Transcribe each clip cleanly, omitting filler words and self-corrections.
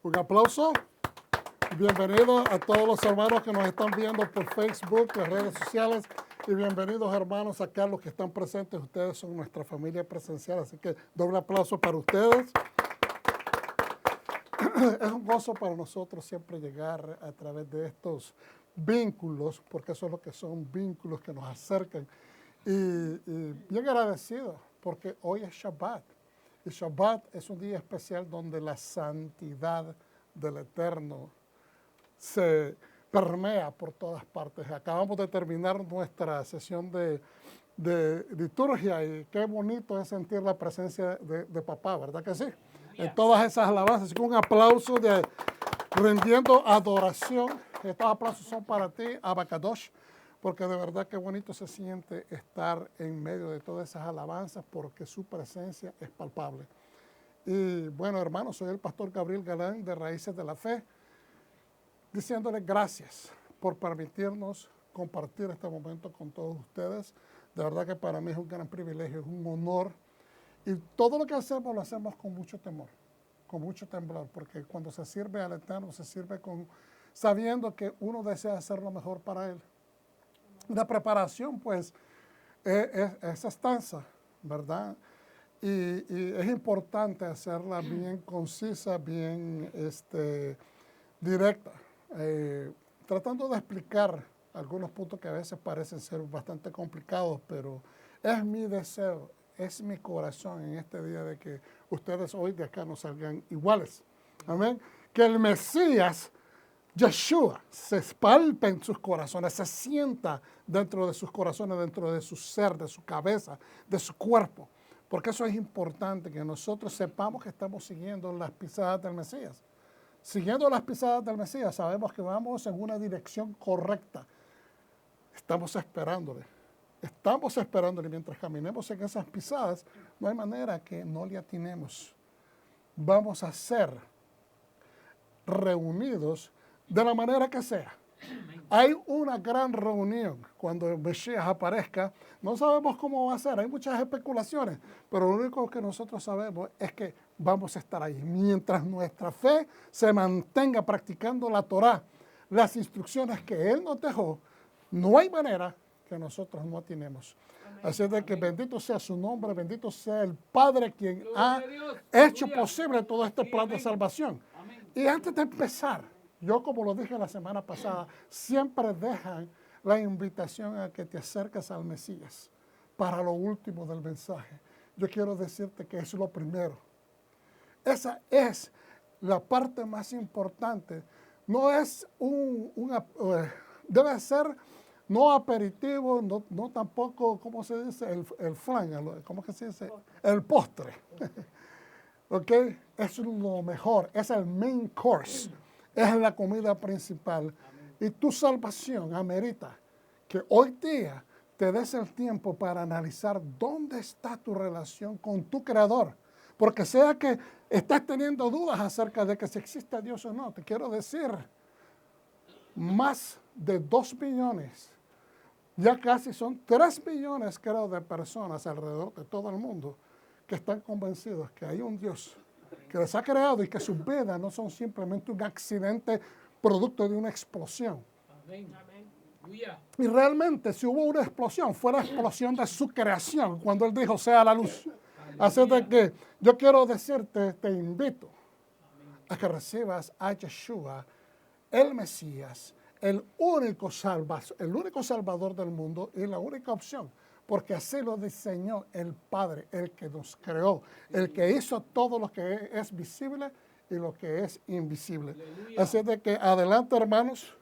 Un aplauso. Bienvenido a todos los hermanos que nos están viendo por Facebook, las redes sociales. Y bienvenidos hermanos acá, los que están presentes. Ustedes son nuestra familia presencial, así que doble aplauso para ustedes. Es un gozo para nosotros siempre llegar a través de estos vínculos, porque eso es lo que son, vínculos que nos acercan. Y bien agradecido, porque hoy es Shabbat. Y Shabbat es un día especial donde la santidad del Eterno se permea por todas partes. Acabamos de terminar nuestra sesión de liturgia y qué bonito es sentir la presencia de papá, ¿verdad que sí? En todas esas alabanzas. Así que un aplauso de rendiendo adoración. Estos aplausos son para ti, Abacadosh, porque de verdad qué bonito se siente estar en medio de todas esas alabanzas porque su presencia es palpable. Y bueno, hermanos, soy el pastor Gabriel Galán de Raíces de la Fe, diciéndoles gracias por permitirnos compartir este momento con todos ustedes. De verdad que para mí es un gran privilegio, es un honor. Y todo lo que hacemos lo hacemos con mucho temor, con mucho temblor, porque cuando se sirve al Eterno, se sirve sabiendo que uno desea hacer lo mejor para Él. La preparación, pues, es extensa, ¿verdad? Y es importante hacerla bien concisa, bien directa, tratando de explicar algunos puntos que a veces parecen ser bastante complicados, pero es mi deseo, es mi corazón en este día de que ustedes hoy de acá no salgan iguales. Amén. Que el Mesías, Yeshua, se espalpe en sus corazones, se sienta dentro de sus corazones, dentro de su ser, de su cabeza, de su cuerpo. Porque eso es importante, que nosotros sepamos que estamos siguiendo las pisadas del Mesías. Siguiendo las pisadas del Mesías, sabemos que vamos en una dirección correcta. Estamos esperándole. Estamos esperándole. Mientras caminemos en esas pisadas, no hay manera que no le atinemos. Vamos a ser reunidos de la manera que sea. Hay una gran reunión cuando el Mesías aparezca. No sabemos cómo va a ser, hay muchas especulaciones, pero lo único que nosotros sabemos es que vamos a estar ahí. Mientras nuestra fe se mantenga practicando la Torá, las instrucciones que Él nos dejó, no hay manera que nosotros no atinemos. Así de que bendito sea su nombre, bendito sea el Padre quien ha hecho posible todo este plan de salvación. Y antes de empezar, yo como lo dije la semana pasada, siempre dejan la invitación a que te acerques al Mesías para lo último del mensaje. Yo quiero decirte que es lo primero. Esa es la parte más importante. No es debe ser no aperitivo, no tampoco, ¿cómo se dice? El flan, ¿cómo que se dice? El postre. ¿Ok? Es lo mejor, es el main course, es la comida principal. Y tu salvación amerita que hoy día te des el tiempo para analizar dónde está tu relación con tu Creador. Porque sea que estás teniendo dudas acerca de que si existe Dios o no, te quiero decir, más de 2 billones, ya casi son 3 billones, creo, de personas alrededor de todo el mundo que están convencidos que hay un Dios que les ha creado y que sus vidas no son simplemente un accidente producto de una explosión. Amén. Y realmente si hubo una explosión, fue la explosión de su creación, cuando Él dijo, sea la luz. Así de que yo quiero decirte, te invito a que recibas a Yeshua, el Mesías, el único salvador del mundo y la única opción. Porque así lo diseñó el Padre, el que nos creó, el que hizo todo lo que es visible y lo que es invisible. Aleluya. Así de que adelante, hermanos,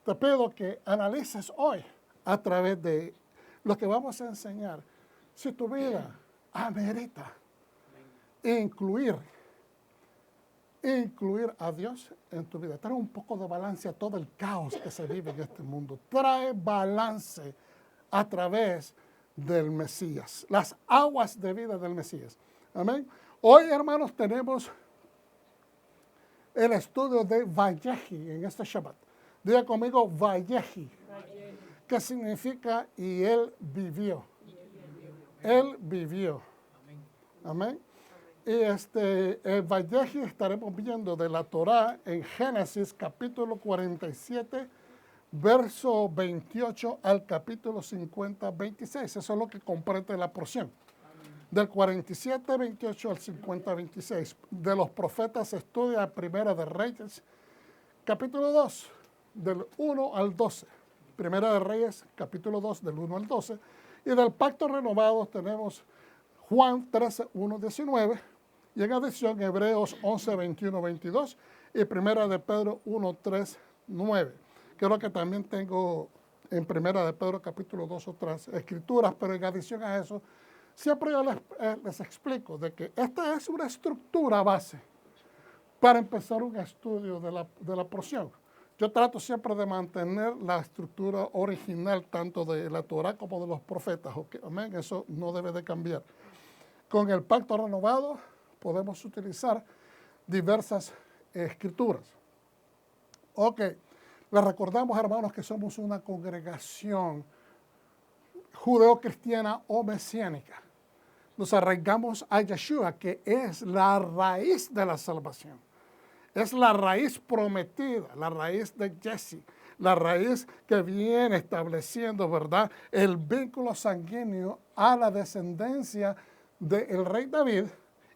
te pido que analices hoy a través de lo que vamos a enseñar. Si tu vida amerita incluir a Dios en tu vida. Trae un poco de balance a todo el caos que se vive en este mundo. Trae balance a través del Mesías, las aguas de vida del Mesías. Amén. Hoy, hermanos, tenemos el estudio de Vayehi en este Shabbat. Diga conmigo Vayehi, que significa y él vivió. Él vivió. Amén. Y en Valleji estaremos viendo de la Torá en Génesis capítulo 47, verso 28 al capítulo 50, 26. Eso es lo que comprende la porción. Del 47, 28 al 50, 26. De los profetas se estudia Primera de Reyes, capítulo 2, del 1 al 12. Primera de Reyes, capítulo 2, del 1 al 12. Y del pacto renovado tenemos Juan 13, 1, 19. Y en adición Hebreos 11, 21, 22. Y Primera de Pedro 1, 3, 9. Creo que también tengo en Primera de Pedro capítulo 2 otras escrituras, pero en adición a eso, siempre yo les explico de que esta es una estructura base para empezar un estudio de la porción. Yo trato siempre de mantener la estructura original tanto de la Torá como de los profetas. ¿Okay? Amén. Eso no debe de cambiar. Con el pacto renovado podemos utilizar diversas escrituras. Ok, les recordamos, hermanos, que somos una congregación judeo-cristiana o mesiánica. Nos arraigamos a Yeshua, que es la raíz de la salvación. Es la raíz prometida, la raíz de Jesse, la raíz que viene estableciendo, ¿verdad?, el vínculo sanguíneo a la descendencia del rey David,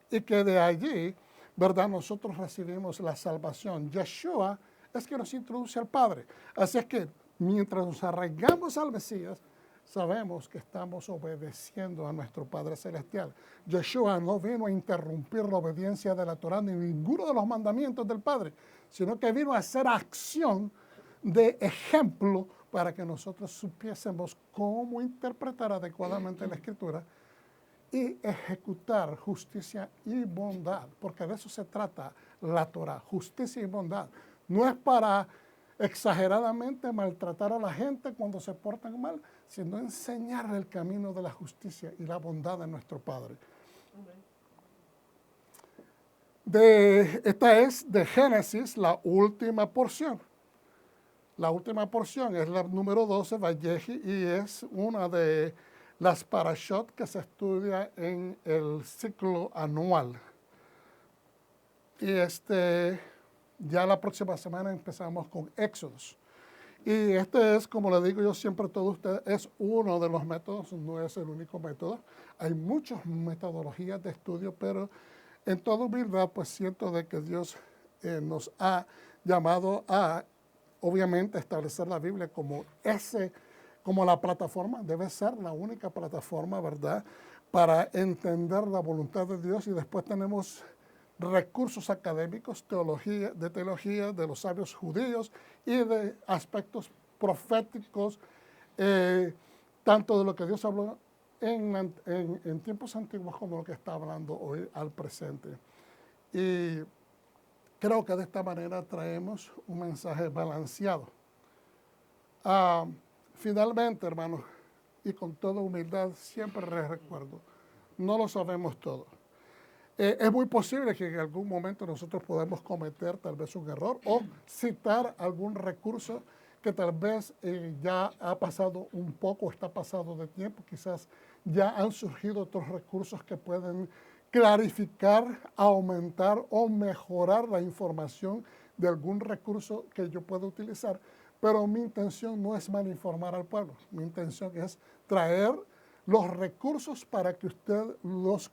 y que de allí, ¿verdad?, nosotros recibimos la salvación. Yeshua es que nos introduce al Padre. Así es que mientras nos arraigamos al Mesías, sabemos que estamos obedeciendo a nuestro Padre Celestial. Yeshua no vino a interrumpir la obediencia de la Torá ni ninguno de los mandamientos del Padre, sino que vino a hacer acción de ejemplo para que nosotros supiésemos cómo interpretar adecuadamente la Escritura y ejecutar justicia y bondad, porque de eso se trata la Torá, justicia y bondad. No es para exageradamente maltratar a la gente cuando se portan mal, sino enseñar el camino de la justicia y la bondad de nuestro Padre. Esta es de Génesis, la última porción. La última porción es la número 12, Valleji, y es una de las parashot que se estudia en el ciclo anual. Y ya la próxima semana empezamos con Éxodos. Y es, como le digo yo siempre a todos ustedes, es uno de los métodos, no es el único método. Hay muchas metodologías de estudio, pero en toda humildad, pues siento de que Dios nos ha llamado a, obviamente, establecer la Biblia como la plataforma, debe ser la única plataforma, ¿verdad?, para entender la voluntad de Dios. Y después tenemos recursos académicos, de teología de los sabios judíos y de aspectos proféticos, tanto de lo que Dios habló en tiempos antiguos como lo que está hablando hoy al presente. Y creo que de esta manera traemos un mensaje balanceado. Finalmente, hermanos, y con toda humildad, siempre les recuerdo, no lo sabemos todo. Es muy posible que en algún momento nosotros podamos cometer tal vez un error o citar algún recurso que tal vez ya ha pasado un poco, está pasado de tiempo, quizás ya han surgido otros recursos que pueden clarificar, aumentar o mejorar la información de algún recurso que yo pueda utilizar. Pero mi intención no es malinformar al pueblo, mi intención es traer los recursos para que usted los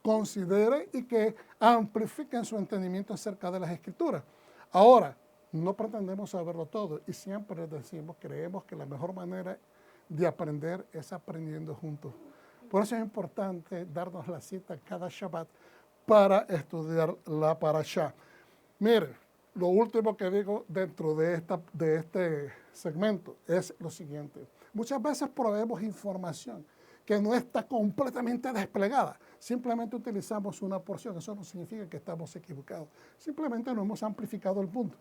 considere y que amplifiquen su entendimiento acerca de las Escrituras. Ahora, no pretendemos saberlo todo y siempre decimos, creemos que la mejor manera de aprender es aprendiendo juntos. Por eso es importante darnos la cita cada Shabbat para estudiar la Parashá. Mire, lo último que digo dentro de este segmento es lo siguiente. Muchas veces proveemos información que no está completamente desplegada. Simplemente utilizamos una porción. Eso no significa que estamos equivocados. Simplemente no hemos amplificado el punto.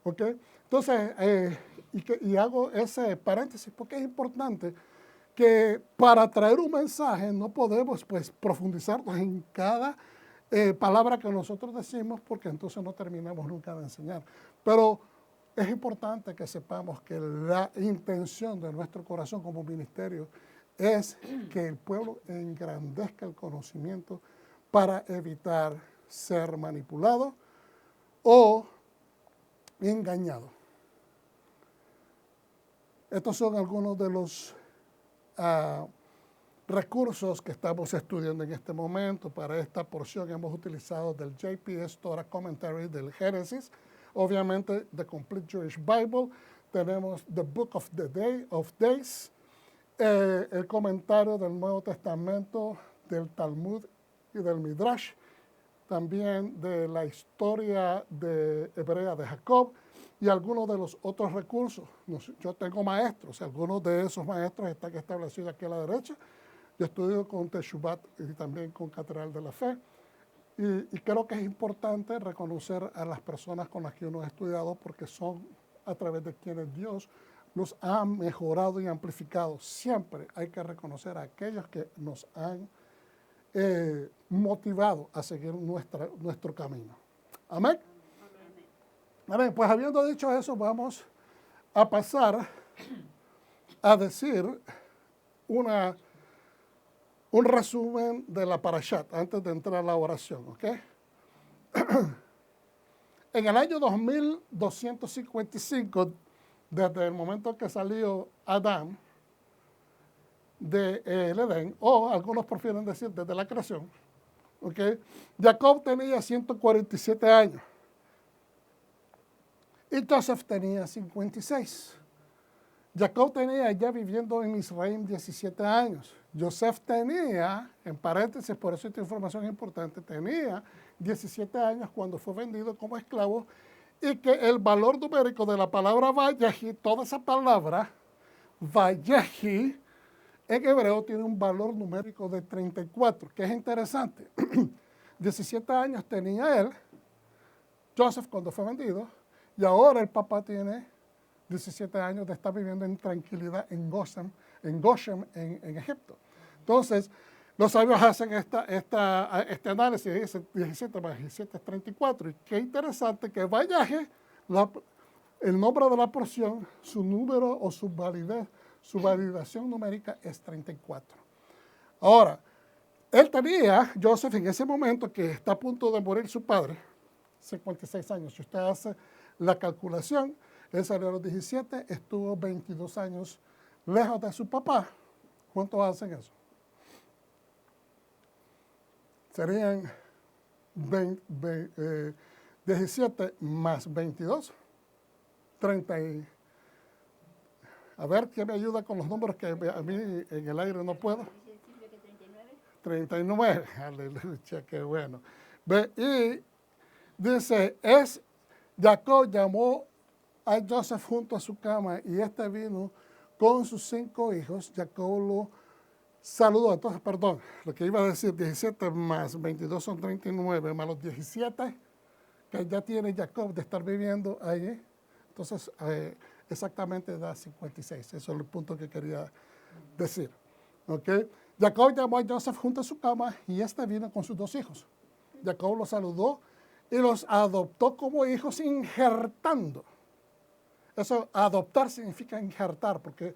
¿Ok? Entonces, y hago ese paréntesis porque es importante que para traer un mensaje no podemos pues profundizarnos en cada palabra que nosotros decimos, porque entonces no terminamos nunca de enseñar. Pero es importante que sepamos que la intención de nuestro corazón como ministerio es que el pueblo engrandezca el conocimiento para evitar ser manipulado o engañado. Estos son algunos de los recursos que estamos estudiando en este momento. Para esta porción hemos utilizado del JPS Torah Commentary del Génesis, obviamente The Complete Jewish Bible, tenemos The Book of the Day of Days, el comentario del Nuevo Testamento, del Talmud y del Midrash, también de la historia hebrea de Jacob y algunos de los otros recursos. Yo tengo maestros, algunos de esos maestros están establecidos aquí a la derecha. Yo estudio con Teshuvat y también con Catedral de la Fe. Y creo que es importante reconocer a las personas con las que uno ha estudiado porque son a través de quienes Dios nos ha mejorado y amplificado. Siempre hay que reconocer a aquellos que nos han motivado a seguir nuestro camino. Amén. Amén. Pues habiendo dicho eso, vamos a pasar a decir un resumen de la parashat antes de entrar a la oración, ¿ok? En el año 2255, desde el momento que salió Adán del Edén, o algunos prefieren decir desde la creación, ¿ok? Jacob tenía 147 años y Joseph tenía 56. Jacob tenía ya viviendo en Israel 17 años. Joseph tenía, en paréntesis, por eso esta información es importante, tenía 17 años cuando fue vendido como esclavo y que el valor numérico de la palabra Vayehi, toda esa palabra, Vayehi, en hebreo tiene un valor numérico de 34, que es interesante. 17 años tenía él, Joseph, cuando fue vendido, y ahora el papá tiene 17 años de estar viviendo en tranquilidad en Goshen, en Egipto. Entonces, los sabios hacen este análisis, dice 17 más 17 es 34. Y qué interesante que Vayaje, el nombre de la porción, su número o su validación numérica es 34. Ahora, él tenía, Joseph, en ese momento que está a punto de morir su padre, 56 años. Si usted hace la calculación, él salió a los 17, estuvo 22 años lejos de su papá. ¿Cuántos hacen eso? Serían 17 más 22, 30 a ver, ¿quién me ayuda con los números que a mí en el aire no puedo? 39, aleluya, qué bueno. Y dice, Jacob llamó a Joseph junto a su cama y este vino con sus 5 hijos. Jacob lo saludó. Entonces, perdón, lo que iba a decir, 17 más 22 son 39, más los 17 que ya tiene Jacob de estar viviendo allí. Entonces, exactamente da 56. Eso es el punto que quería decir. ¿Okay? Jacob llamó a Joseph junto a su cama y este vino con sus 2 hijos. Jacob los saludó y los adoptó como hijos injertando. Eso, adoptar significa injertar, porque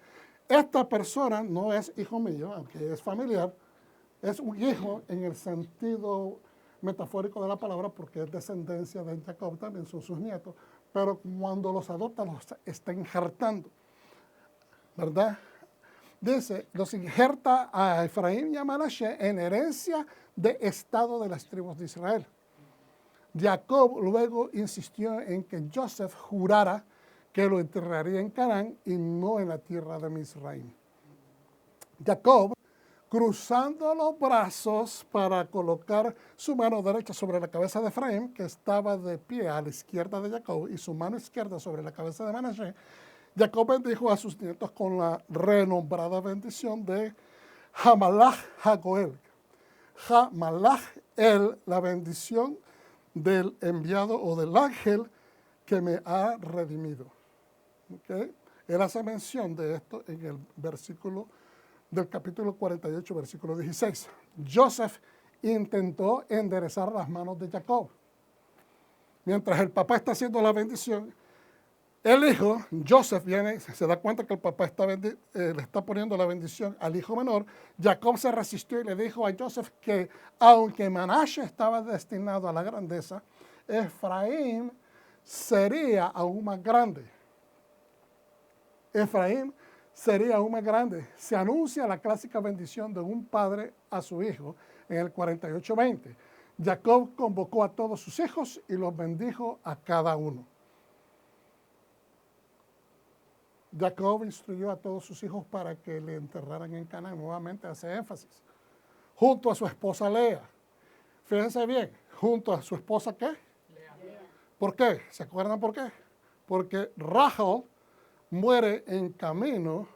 esta persona no es hijo mío, aunque es familiar, es un hijo en el sentido metafórico de la palabra, porque es descendencia de Jacob, también son sus nietos, pero cuando los adopta, los está injertando, ¿verdad? Dice, los injerta a Efraín y a Manashe en herencia de estado de las tribus de Israel. Jacob luego insistió en que Joseph jurara que lo enterraría en Canaán y no en la tierra de Misraim. Jacob, cruzando los brazos para colocar su mano derecha sobre la cabeza de Efraín, que estaba de pie a la izquierda de Jacob, y su mano izquierda sobre la cabeza de Manashe, Jacob bendijo a sus nietos con la renombrada bendición de Hamalach Hagoel. Hamalach la bendición del enviado o del ángel que me ha redimido. ¿Okay? Él hace mención de esto en el versículo del capítulo 48, versículo 16. Joseph intentó enderezar las manos de Jacob. Mientras el papá está haciendo la bendición, El hijo, Joseph, viene, se da cuenta que el papá le está poniendo la bendición al hijo menor. Jacob se resistió y le dijo a Joseph que aunque Manashe estaba destinado a la grandeza, Efraín sería aún más grande. Efraín sería aún más grande. Se anuncia la clásica bendición de un padre a su hijo en el 48:20. Jacob convocó a todos sus hijos y los bendijo a cada uno. Jacob instruyó a todos sus hijos para que le enterraran en Canaán. Nuevamente hace énfasis. Junto a su esposa Lea. Fíjense bien, junto a su esposa ¿qué? Lea. ¿Por qué? ¿Se acuerdan por qué? Porque Rachel muere en camino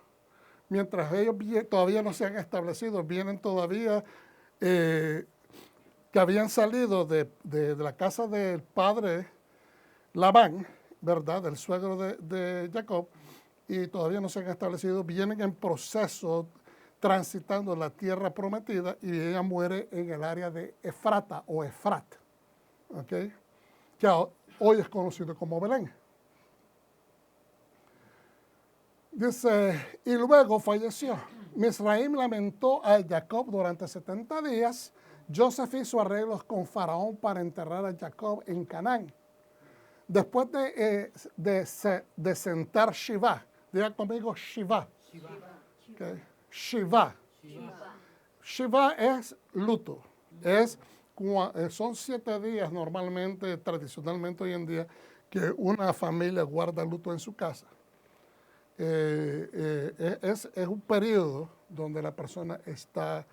mientras ellos todavía no se han establecido. Vienen todavía que habían salido de la casa del padre Labán, ¿verdad? Del suegro de Jacob. Y todavía no se han establecido, vienen en proceso transitando la tierra prometida y ella muere en el área de Efrata o Efrat, ¿okay? Que hoy es conocido como Belén. Dice, y luego falleció. Misraim lamentó a Jacob durante 70 días. Joseph hizo arreglos con Faraón para enterrar a Jacob en Canaán. Después de sentar Shiva, diga conmigo Shiva. Okay. Shiva. Shiva es luto. Son 7 días normalmente, tradicionalmente hoy en día, que una familia guarda luto en su casa. Es un periodo donde la persona está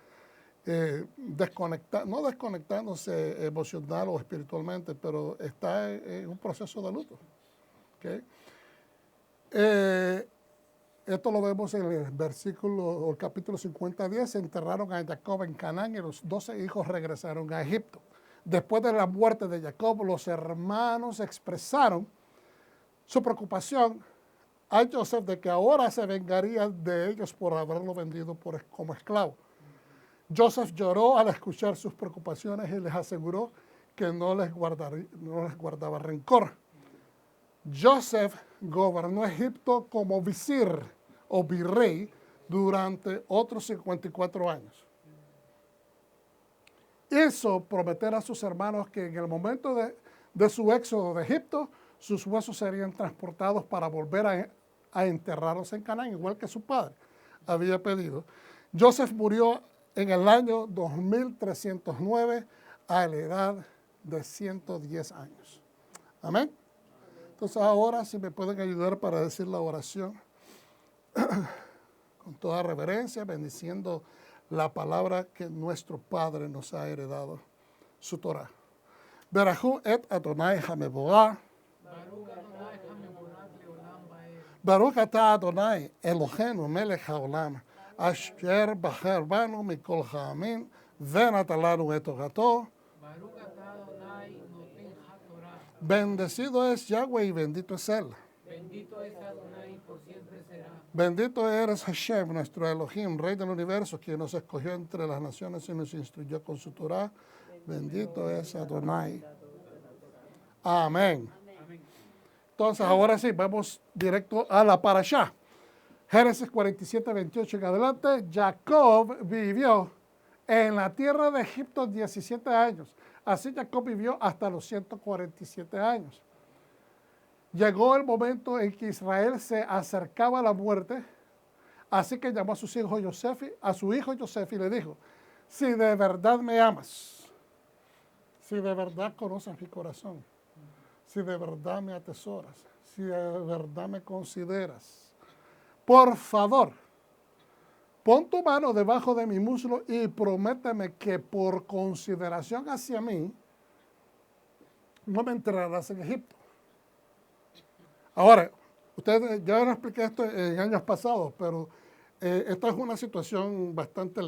no desconectándose emocional o espiritualmente, pero está en un proceso de luto. ¿Okay? Esto lo vemos en el versículo o el capítulo 50:10. Enterraron a Jacob en Canaán y los 12 hijos regresaron a Egipto. Después de la muerte de Jacob, los hermanos expresaron su preocupación a Joseph de que ahora se vengaría de ellos por haberlo vendido como esclavo. Joseph lloró al escuchar sus preocupaciones y les aseguró que no les guardaba rencor. Joseph gobernó Egipto como visir o virrey durante otros 54 años. Hizo prometer a sus hermanos que en el momento de su éxodo de Egipto, sus huesos serían transportados para volver a enterrarlos en Canaán, igual que su padre había pedido. Joseph murió en el año 2309 a la edad de 110 años. Amén. Entonces ahora si me pueden ayudar para decir la oración con toda reverencia, bendiciendo la palabra que nuestro Padre nos ha heredado, su Torah. Berajú et Adonai Hameboah. Baruch atah Adonai Eloheinu melech haolam. Asher bacher banu mikol ha'amin ונתן לנו את תורתו. Bendecido es Yahweh y bendito es Él. Bendito es Adonai, por siempre será. Bendito eres Hashem, nuestro Elohim, Rey del universo, quien nos escogió entre las naciones y nos instruyó con su Torah. Bendito es Adonai. Amén. Entonces, ahora sí, vamos directo a la parashá. Génesis 47:28 en adelante. Jacob vivió en la tierra de Egipto 17 años. Así Jacob vivió hasta los 147 años. Llegó el momento en que Israel se acercaba a la muerte, así que llamó a su hijo Yosef y le dijo, si de verdad me amas, si de verdad conoces mi corazón, si de verdad me atesoras, si de verdad me consideras, por favor, pon tu mano debajo de mi muslo y prométeme que por consideración hacia mí, no me enterrarás en Egipto. Ahora, ustedes, ya no expliqué esto en años pasados, pero esta es una situación bastante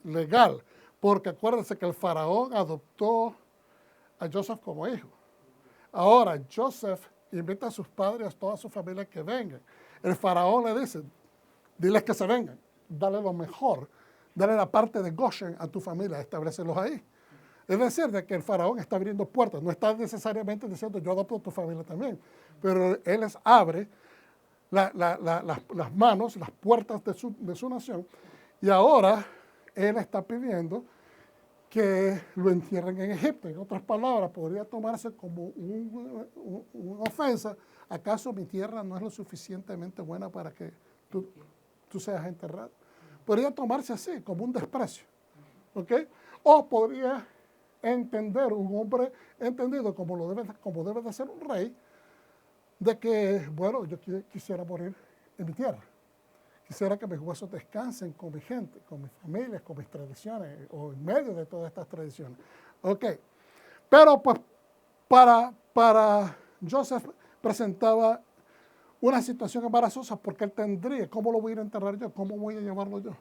legal, porque acuérdense que el faraón adoptó a Joseph como hijo. Ahora, Joseph invita a sus padres, a toda su familia que vengan. El faraón le dice, diles que se vengan, dale lo mejor, dale la parte de Goshen a tu familia, establecelos ahí. Es decir, de que el faraón está abriendo puertas. No está necesariamente diciendo yo adopto tu familia también, pero él les abre las manos, las puertas de su nación. Y ahora él está pidiendo que lo entierren en Egipto. En otras palabras, podría tomarse como una ofensa. ¿Acaso mi tierra no es lo suficientemente buena para que tú seas enterrado? Podría tomarse así, como un desprecio. ¿Ok? O podría entender un hombre entendido como debe de ser un rey, de que, bueno, yo quisiera morir en mi tierra. Quisiera que mis huesos descansen con mi gente, con mis familias, con mis tradiciones, o en medio de todas estas tradiciones. Ok. Pero pues para Joseph presentaba una situación embarazosa porque él tendría, ¿cómo lo voy a ir a enterrar yo? ¿Cómo voy a llevarlo yo?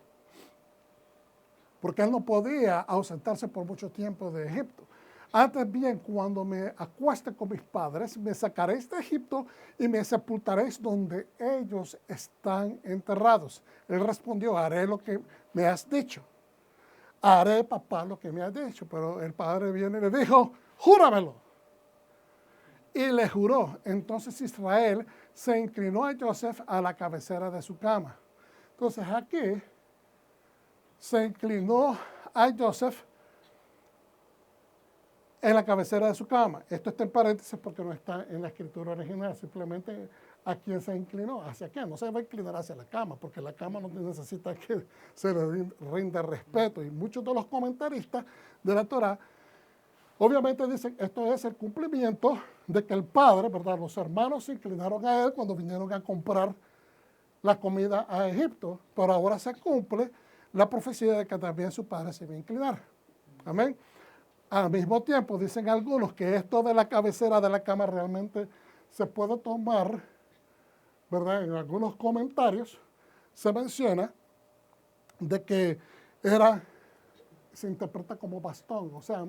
Porque él no podía ausentarse por mucho tiempo de Egipto. Antes bien, cuando me acueste con mis padres, me sacaréis de Egipto y me sepultaréis donde ellos están enterrados. Él respondió, haré lo que me has dicho. Haré, papá, lo que me has dicho. Pero el padre viene y le dijo, júramelo. Y le juró. Entonces Israel se inclinó a Joseph a la cabecera de su cama. Entonces aquí se inclinó a Joseph en la cabecera de su cama. Esto está en paréntesis porque no está en la escritura original. Simplemente a quién se inclinó. ¿Hacia qué? No se va a inclinar hacia la cama, porque la cama no necesita que se le rinda respeto. Y muchos de los comentaristas de la Torá obviamente dicen, esto es el cumplimiento de que el padre, ¿verdad? Los hermanos se inclinaron a él cuando vinieron a comprar la comida a Egipto, pero ahora se cumple la profecía de que también su padre se iba a inclinar. Amén. Al mismo tiempo, dicen algunos que esto de la cabecera de la cama realmente se puede tomar, ¿verdad? En algunos comentarios se menciona de que se interpreta como bastón, o sea,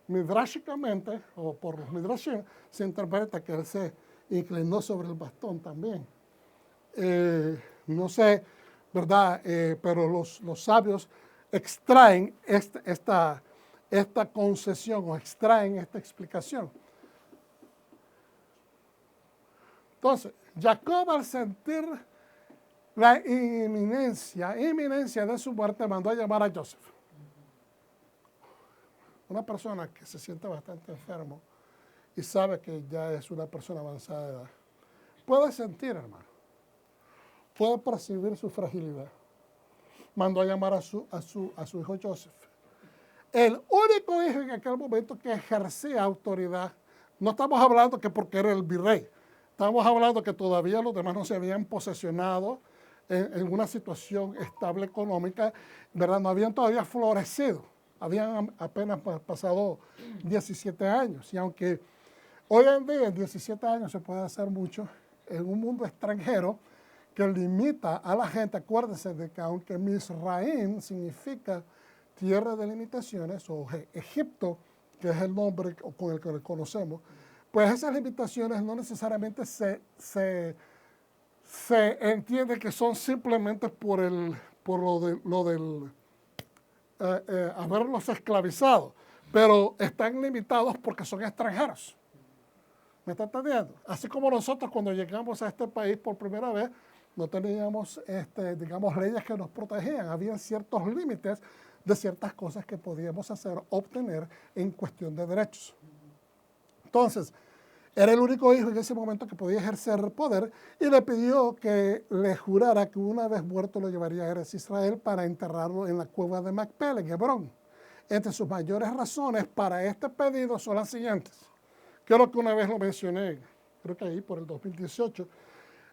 midrashicamente, o por los midrashim, se interpreta que él se inclinó sobre el bastón también. No sé, ¿verdad? Pero los sabios extraen esta concesión o extraen esta explicación. Entonces, Jacob, al sentir la inminencia de su muerte, mandó a llamar a Joseph. Una persona que se siente bastante enfermo y sabe que ya es una persona avanzada de edad, puede sentir, hermano, puede percibir su fragilidad. Mandó a llamar a su hijo Joseph. El único hijo en aquel momento que ejercía autoridad, no estamos hablando que porque era el virrey, estamos hablando que todavía los demás no se habían posesionado en una situación estable económica, ¿verdad? No habían todavía florecido, habían apenas pasado 17 años. Y aunque hoy en día en 17 años se puede hacer mucho, en un mundo extranjero que limita a la gente, acuérdense de que aunque Misraim significa tierra de limitaciones, o Egipto, que es el nombre con el que lo conocemos, pues esas limitaciones no necesariamente se entiende que son simplemente por lo del haberlos esclavizado, pero están limitados porque son extranjeros. ¿Me está entendiendo? Así como nosotros cuando llegamos a este país por primera vez, no teníamos, digamos, leyes que nos protegían. Había ciertos límites de ciertas cosas que podíamos obtener en cuestión de derechos. Entonces, era el único hijo en ese momento que podía ejercer poder y le pidió que le jurara que una vez muerto lo llevaría a Eretz Israel para enterrarlo en la cueva de Macpela, en Hebrón. Entre sus mayores razones para este pedido son las siguientes. Creo que una vez lo mencioné, creo que ahí por el 2018,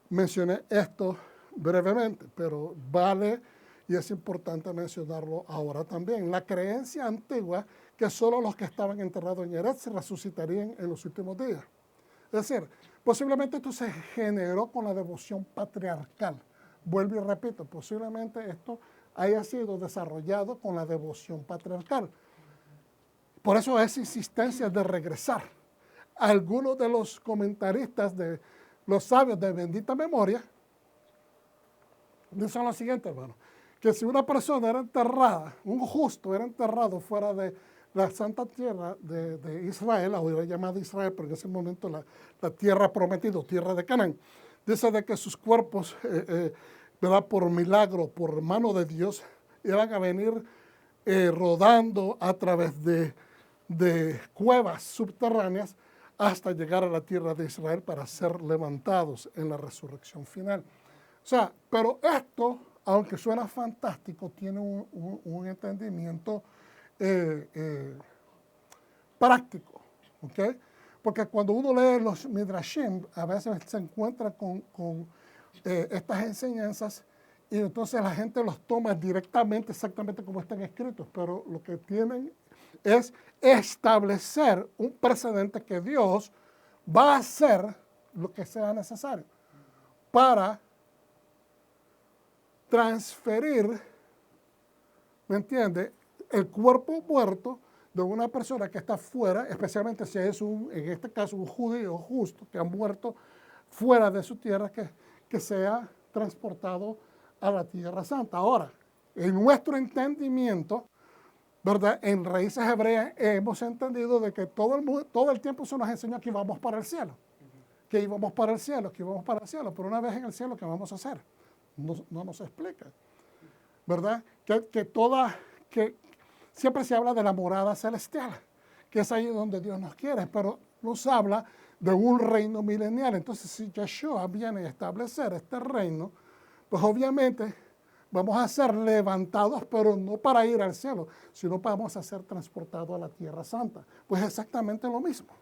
mencioné esto brevemente, pero vale y es importante mencionarlo ahora también. La creencia antigua que solo los que estaban enterrados en Eretz resucitarían en los últimos días. Es decir, posiblemente esto se generó con la devoción patriarcal. Vuelvo y repito, posiblemente esto haya sido desarrollado con la devoción patriarcal. Por eso esa insistencia de regresar. Algunos de los comentaristas de los sabios de bendita memoria dicen lo siguiente, hermano, que si una persona era enterrada, un justo era enterrado fuera de la santa tierra de Israel, ahora llamada Israel, pero en ese momento la tierra prometida, tierra de Canaán, dice de que sus cuerpos, ¿verdad? Por milagro, por mano de Dios, iban a venir rodando a través de cuevas subterráneas hasta llegar a la tierra de Israel para ser levantados en la resurrección final. O sea, pero esto, aunque suena fantástico, tiene un entendimiento práctico, ¿ok? Porque cuando uno lee los Midrashim, a veces se encuentra con estas enseñanzas y entonces la gente los toma directamente, exactamente como están escritos, pero lo que tienen es establecer un precedente que Dios va a hacer lo que sea necesario para transferir, ¿me entiende?, el cuerpo muerto de una persona que está fuera, especialmente si es en este caso, un judío justo que ha muerto fuera de su tierra, que sea transportado a la Tierra Santa. Ahora, en nuestro entendimiento, ¿verdad? En raíces hebreas hemos entendido de que todo el tiempo se nos enseña que íbamos para el cielo, que íbamos para el cielo, que íbamos para el cielo, pero una vez en el cielo, ¿qué vamos a hacer? No nos explica, ¿verdad? Que siempre se habla de la morada celestial, que es ahí donde Dios nos quiere, pero nos habla de un reino milenial. Entonces, si Yeshua viene a establecer este reino, pues obviamente vamos a ser levantados, pero no para ir al cielo, sino vamos a ser transportados a la Tierra Santa. Pues exactamente lo mismo.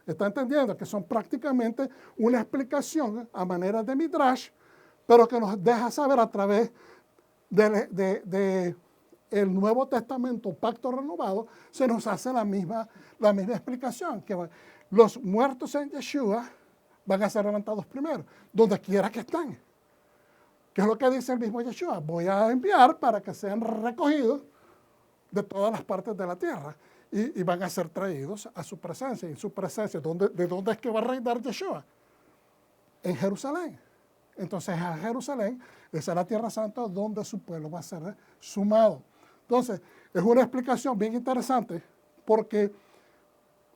¿Está entendiendo? Que son prácticamente una explicación a manera de Midrash, pero que nos deja saber a través de el Nuevo Testamento, Pacto Renovado, se nos hace la misma explicación, que los muertos en Yeshua van a ser levantados primero, donde quiera que estén. ¿Qué es lo que dice el mismo Yeshua? Voy a enviar para que sean recogidos de todas las partes de la tierra y van a ser traídos a su presencia. Y en su presencia, ¿de dónde es que va a reinar Yeshua? En Jerusalén. Entonces, a Jerusalén, esa es la tierra santa donde su pueblo va a ser sumado. Entonces, es una explicación bien interesante porque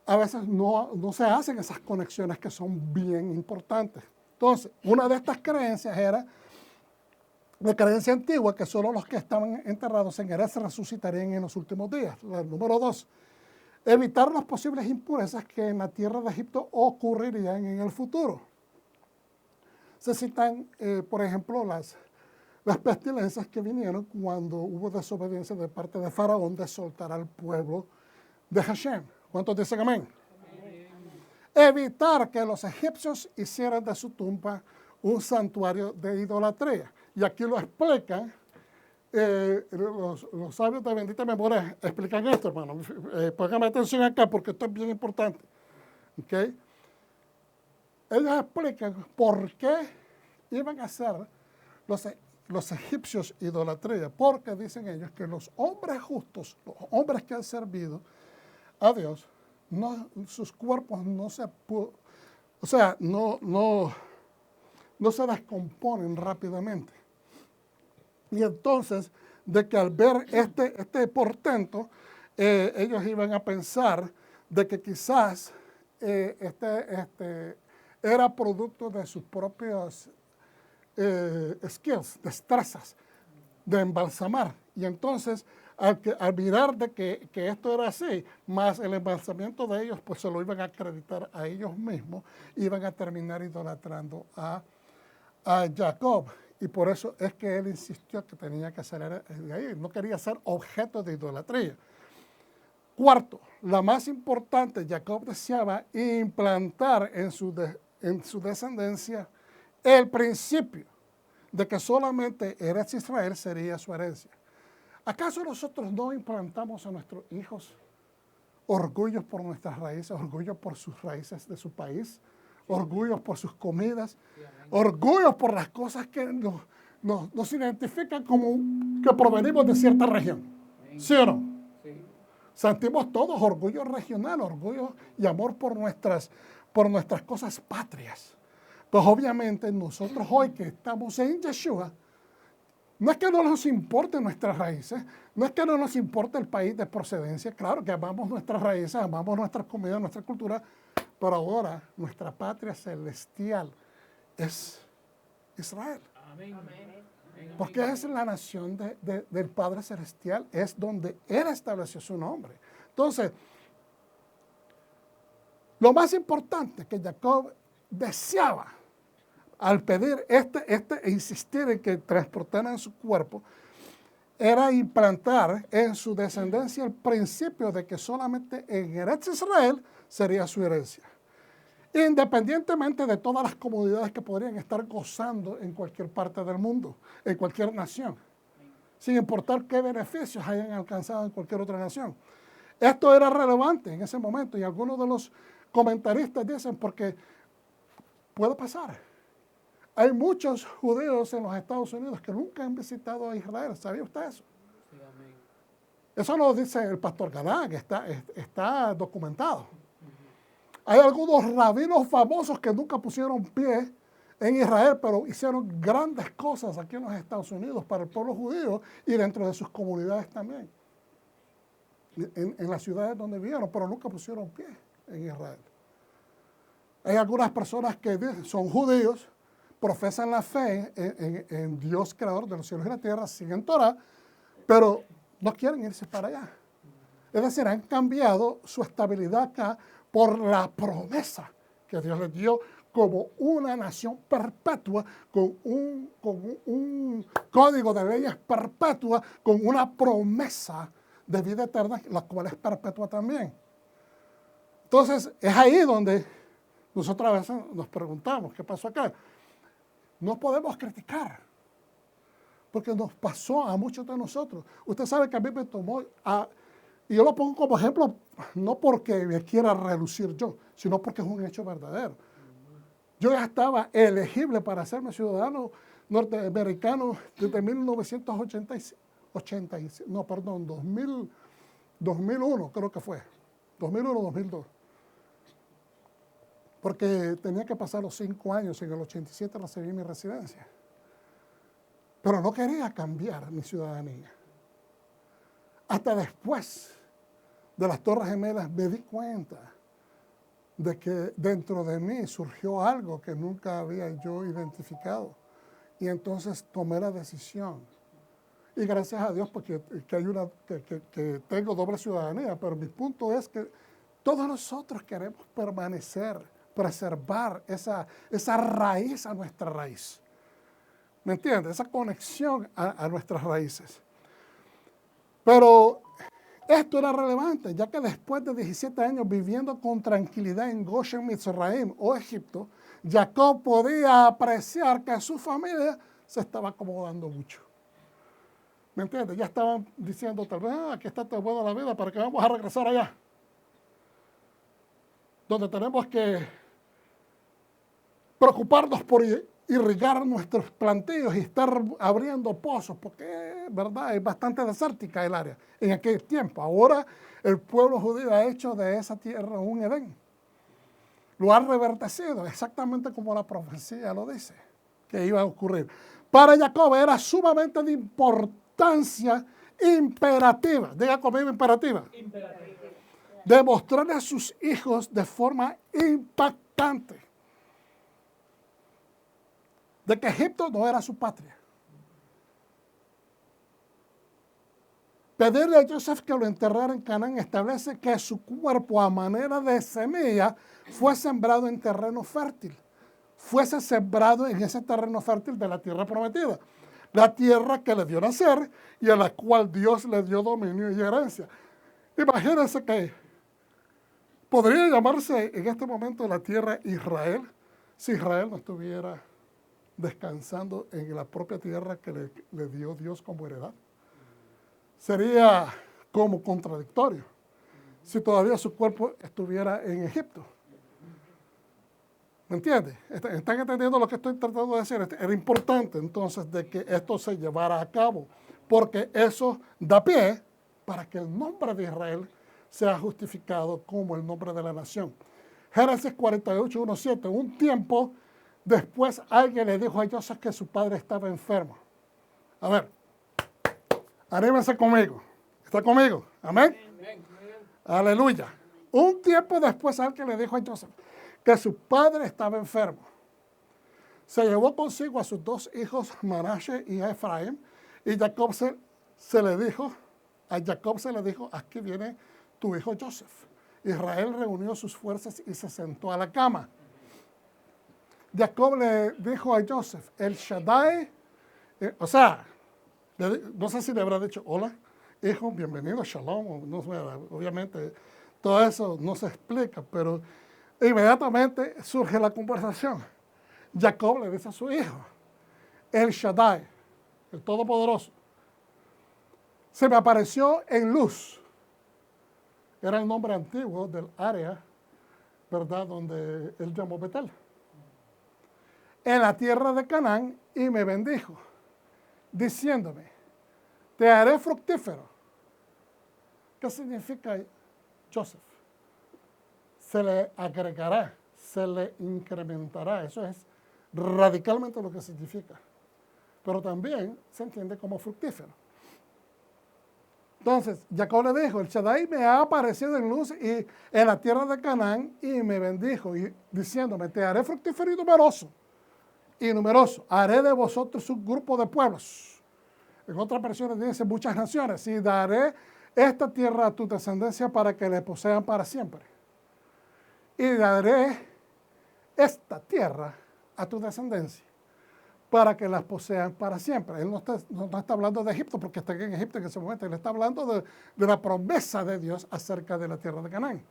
a veces no se hacen esas conexiones que son bien importantes. Entonces, una de estas creencias era la creencia antigua que solo los que estaban enterrados en Erez resucitarían en los últimos días. La número 2, evitar las posibles impurezas que en la tierra de Egipto ocurrirían en el futuro. Se citan, por ejemplo, las pestilencias que vinieron cuando hubo desobediencia de parte de Faraón de soltar al pueblo de Hashem. ¿Cuántos dicen amén? Amén. Evitar que los egipcios hicieran de su un santuario de idolatría. Y aquí lo explican, los sabios de bendita memoria explican esto, hermano. Póngame atención acá porque esto es bien importante. ¿Okay? Ellos explican por qué iban a hacer los egipcios idolatría, porque dicen ellos que los hombres justos, los hombres que han servido a Dios, sus cuerpos no se descomponen rápidamente. Y entonces, de que al ver este portento, ellos iban a pensar de que quizás era producto de sus propios skills, destrezas, de embalsamar. Y entonces, al mirar de que esto era así, más el embalsamiento de ellos, pues se lo iban a acreditar a ellos mismos, iban a terminar idolatrando a Jacob. Y por eso es que él insistió que tenía que salir de ahí. No quería ser objeto de idolatría. Cuarto, la más importante, Jacob deseaba implantar en su descendencia el principio de que solamente Eretz Israel sería su herencia. ¿Acaso nosotros no implantamos a nuestros hijos orgullos por nuestras raíces, orgullos por sus raíces de su país, orgullos por sus comidas, orgullos por las cosas que nos identifican como que provenimos de cierta región? ¿Sí o no? Sí. Sentimos todos orgullo regional, orgullo y amor por nuestras cosas patrias. Pues obviamente nosotros hoy que estamos en Yeshua, No es que no nos importen nuestras raíces, no es que no nos importe el país de procedencia, claro que amamos nuestras raíces, amamos nuestras comidas, nuestra cultura, pero ahora nuestra patria celestial es Israel. Amén. Porque es la nación del Padre Celestial, es donde Él estableció su nombre. Entonces, lo más importante que Jacob deseaba al pedir e insistir en que transportaran su cuerpo, era implantar en su descendencia el principio de que solamente en Eretz Israel sería su herencia, independientemente de todas las comodidades que podrían estar gozando en cualquier parte del mundo, en cualquier nación, sin importar qué beneficios hayan alcanzado en cualquier otra nación. Esto era relevante en ese momento y algunos de los comentaristas dicen porque puede pasar. Hay muchos judíos en los Estados Unidos que nunca han visitado a Israel. ¿Sabía usted eso? Sí, amén. Eso lo dice el pastor Galán, que está documentado. Hay algunos rabinos famosos que nunca pusieron pie en Israel, pero hicieron grandes cosas aquí en los Estados Unidos para el pueblo judío y dentro de sus comunidades también. En las ciudades donde vivieron, pero nunca pusieron pie en Israel. Hay algunas personas que son judíos, profesan la fe en Dios creador de los cielos y la tierra, siguen Torah, pero no quieren irse para allá. Es decir, han cambiado su estabilidad acá por la promesa que Dios les dio como una nación perpetua, con un código de leyes perpetua, con una promesa de vida eterna, la cual es perpetua también. Entonces, es ahí donde nosotros a veces nos preguntamos, ¿qué pasó acá? No podemos criticar, porque nos pasó a muchos de nosotros. Usted sabe que a mí me tomó, y yo lo pongo como ejemplo, no porque me quiera relucir yo, sino porque es un hecho verdadero. Yo ya estaba elegible para serme ciudadano norteamericano desde 2001 creo que fue, 2001-2002. Porque tenía que pasar los 5 años, en el 87 recibí mi residencia. Pero no quería cambiar mi ciudadanía. Hasta después de las Torres Gemelas me di cuenta de que dentro de mí surgió algo que nunca había yo identificado. Y entonces tomé la decisión. Y gracias a Dios porque que tengo doble ciudadanía, pero mi punto es que todos nosotros queremos preservar esa raíz a nuestra raíz. ¿Me entiendes? Esa conexión a nuestras raíces. Pero esto era relevante, ya que después de 17 años viviendo con tranquilidad en Goshen, Mitzraim o Egipto, Jacob podía apreciar que su familia se estaba acomodando mucho. ¿Me entiendes? Ya estaban diciendo, tal vez, aquí está tan buena la vida, ¿para que vamos a regresar allá? Donde tenemos que preocuparnos por irrigar nuestros plantíos y estar abriendo pozos, porque, verdad, es bastante desértica el área en aquel tiempo. Ahora el pueblo judío ha hecho de esa tierra un Edén. Lo ha reverdecido, exactamente como la profecía lo dice, que iba a ocurrir. Para Jacob era sumamente de importancia imperativa, diga conmigo imperativa, demostrarle a sus hijos de forma impactante de que Egipto no era su patria. Pedirle a Joseph que lo enterrara en Canaán establece que su cuerpo a manera de semilla fue sembrado en terreno fértil. Fuese sembrado en ese terreno fértil de la tierra prometida. La tierra que le dio nacer y a la cual Dios le dio dominio y herencia. Imagínense que podría llamarse en este momento la tierra Israel si Israel no estuviera descansando en la propia tierra que le dio Dios como heredad. Sería como contradictorio si todavía su cuerpo estuviera en Egipto. ¿Me entiendes? ¿Están entendiendo lo que estoy tratando de decir? Era importante entonces de que esto se llevara a cabo, porque eso da pie para que el nombre de Israel sea justificado como el nombre de la nación. Génesis 48:1-7, un tiempo después alguien le dijo a Joseph que su padre estaba enfermo. A ver, anímense conmigo. ¿Está conmigo? Amén. Aleluya. Un tiempo después, alguien le dijo a Joseph que su padre estaba enfermo. Se llevó consigo a sus 2 hijos, Manashe y Efraín, y Jacob se le dijo, aquí viene tu hijo Joseph. Israel reunió sus fuerzas y se sentó a la cama. Jacob le dijo a Joseph, el Shaddai, no sé si le habrá dicho, hola, hijo, bienvenido, shalom, no sé, obviamente todo eso no se explica, pero inmediatamente surge la conversación. Jacob le dice a su hijo, el Shaddai, el Todopoderoso, se me apareció en luz. Era el nombre antiguo del área, ¿verdad?, donde él llamó Betel. En la tierra de Canaán y me bendijo, diciéndome, te haré fructífero. ¿Qué significa Joseph? Se le agregará, se le incrementará. Eso es radicalmente lo que significa. Pero también se entiende como fructífero. Entonces, Jacob le dijo, el Shaddai me ha aparecido en luz y en la tierra de Canaán y me bendijo, y diciéndome, te haré fructífero y numeroso. Haré de vosotros un grupo de pueblos. En otras versiones dice muchas naciones, y daré esta tierra a tu descendencia para que le posean para siempre. Y daré esta tierra a tu descendencia para que las posean para siempre. Él no está hablando de Egipto porque está en Egipto en ese momento. Él está hablando de la promesa de Dios acerca de la tierra de Canaán.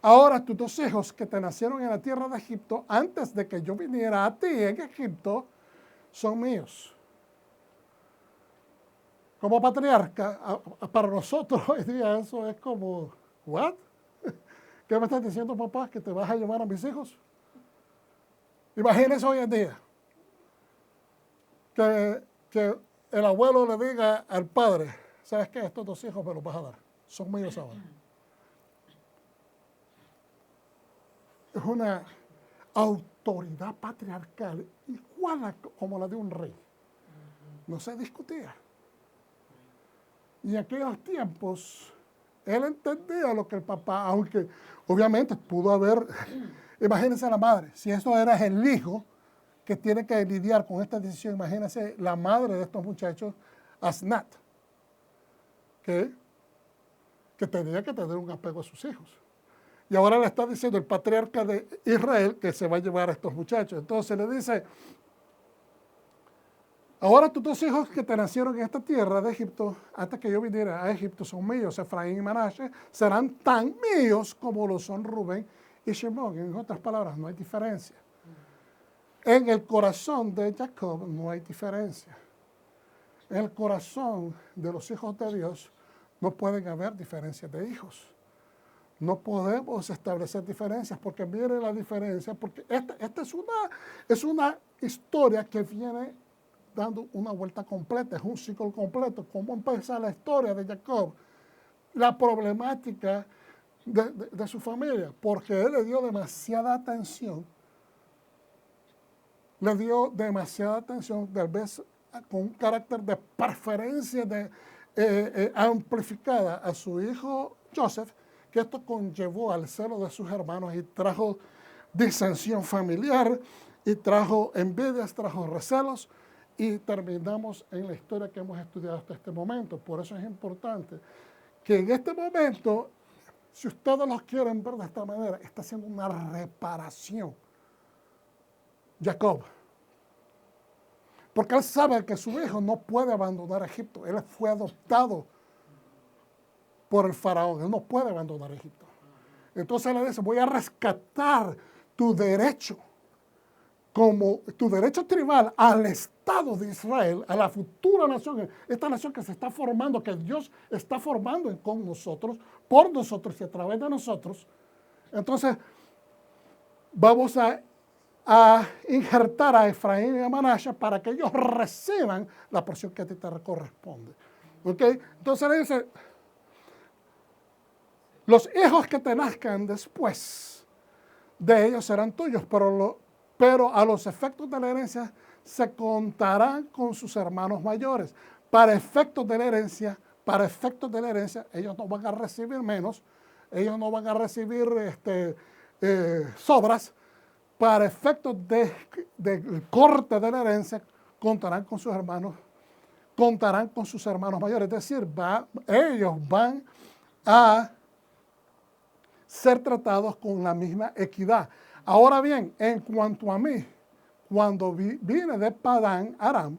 Ahora tus 2 hijos que te nacieron en la tierra de Egipto, antes de que yo viniera a ti en Egipto, son míos. Como patriarca, para nosotros hoy día eso es como, ¿what? ¿Qué me estás diciendo, papá? ¿Que te vas a llevar a mis hijos? Imagínense hoy en día que el abuelo le diga al padre, ¿sabes qué? Estos 2 hijos me los vas a dar. Son míos ahora. Es una autoridad patriarcal igual como la de un rey. No se discutía. Y en aquellos tiempos, él entendía lo que el papá, aunque obviamente pudo haber, imagínense a la madre, si eso era el hijo que tiene que lidiar con esta decisión, imagínense la madre de estos muchachos, Asnat, que tenía que tener un apego a sus hijos. Y ahora le está diciendo el patriarca de Israel que se va a llevar a estos muchachos. Entonces le dice, ahora tus 2 hijos que te nacieron en esta tierra de Egipto, antes que yo viniera a Egipto, son míos, Efraín y Manashe, serán tan míos como lo son Rubén y Shimón. En otras palabras, no hay diferencia. En el corazón de Jacob no hay diferencia. En el corazón de los hijos de Dios no pueden haber diferencias de hijos. No podemos establecer diferencias porque miren la diferencia, porque esta es una historia que viene dando una vuelta completa, es un ciclo completo. ¿Cómo empieza la historia de Jacob? La problemática de su familia, porque él le dio demasiada atención, tal vez con un carácter de preferencia amplificada a su hijo Joseph, que esto conllevó al celo de sus hermanos y trajo disensión familiar, y trajo envidias, trajo recelos, y terminamos en la historia que hemos estudiado hasta este momento. Por eso es importante que en este momento, si ustedes los quieren ver de esta manera, está haciendo una reparación Jacob. Porque él sabe que su hijo no puede abandonar Egipto. Él fue adoptado por el faraón. Él no puede abandonar Egipto. Entonces él le dice, voy a rescatar tu derecho, como tu derecho tribal al Estado de Israel, a la futura nación, esta nación que se está formando, que Dios está formando con nosotros, por nosotros y a través de nosotros. Entonces, vamos a injertar a Efraín y a Manashe para que ellos reciban la porción que a ti te corresponde. ¿Ok? Entonces le dice, los hijos que te nazcan después de ellos serán tuyos, pero a los efectos de la herencia se contarán con sus hermanos mayores. Para efectos de la herencia, ellos no van a recibir menos, ellos no van a recibir sobras. Para efectos del corte de la herencia, contarán con sus hermanos mayores. Es decir, ellos van a ser tratados con la misma equidad. Ahora bien, en cuanto a mí, cuando vine de Padán Aram,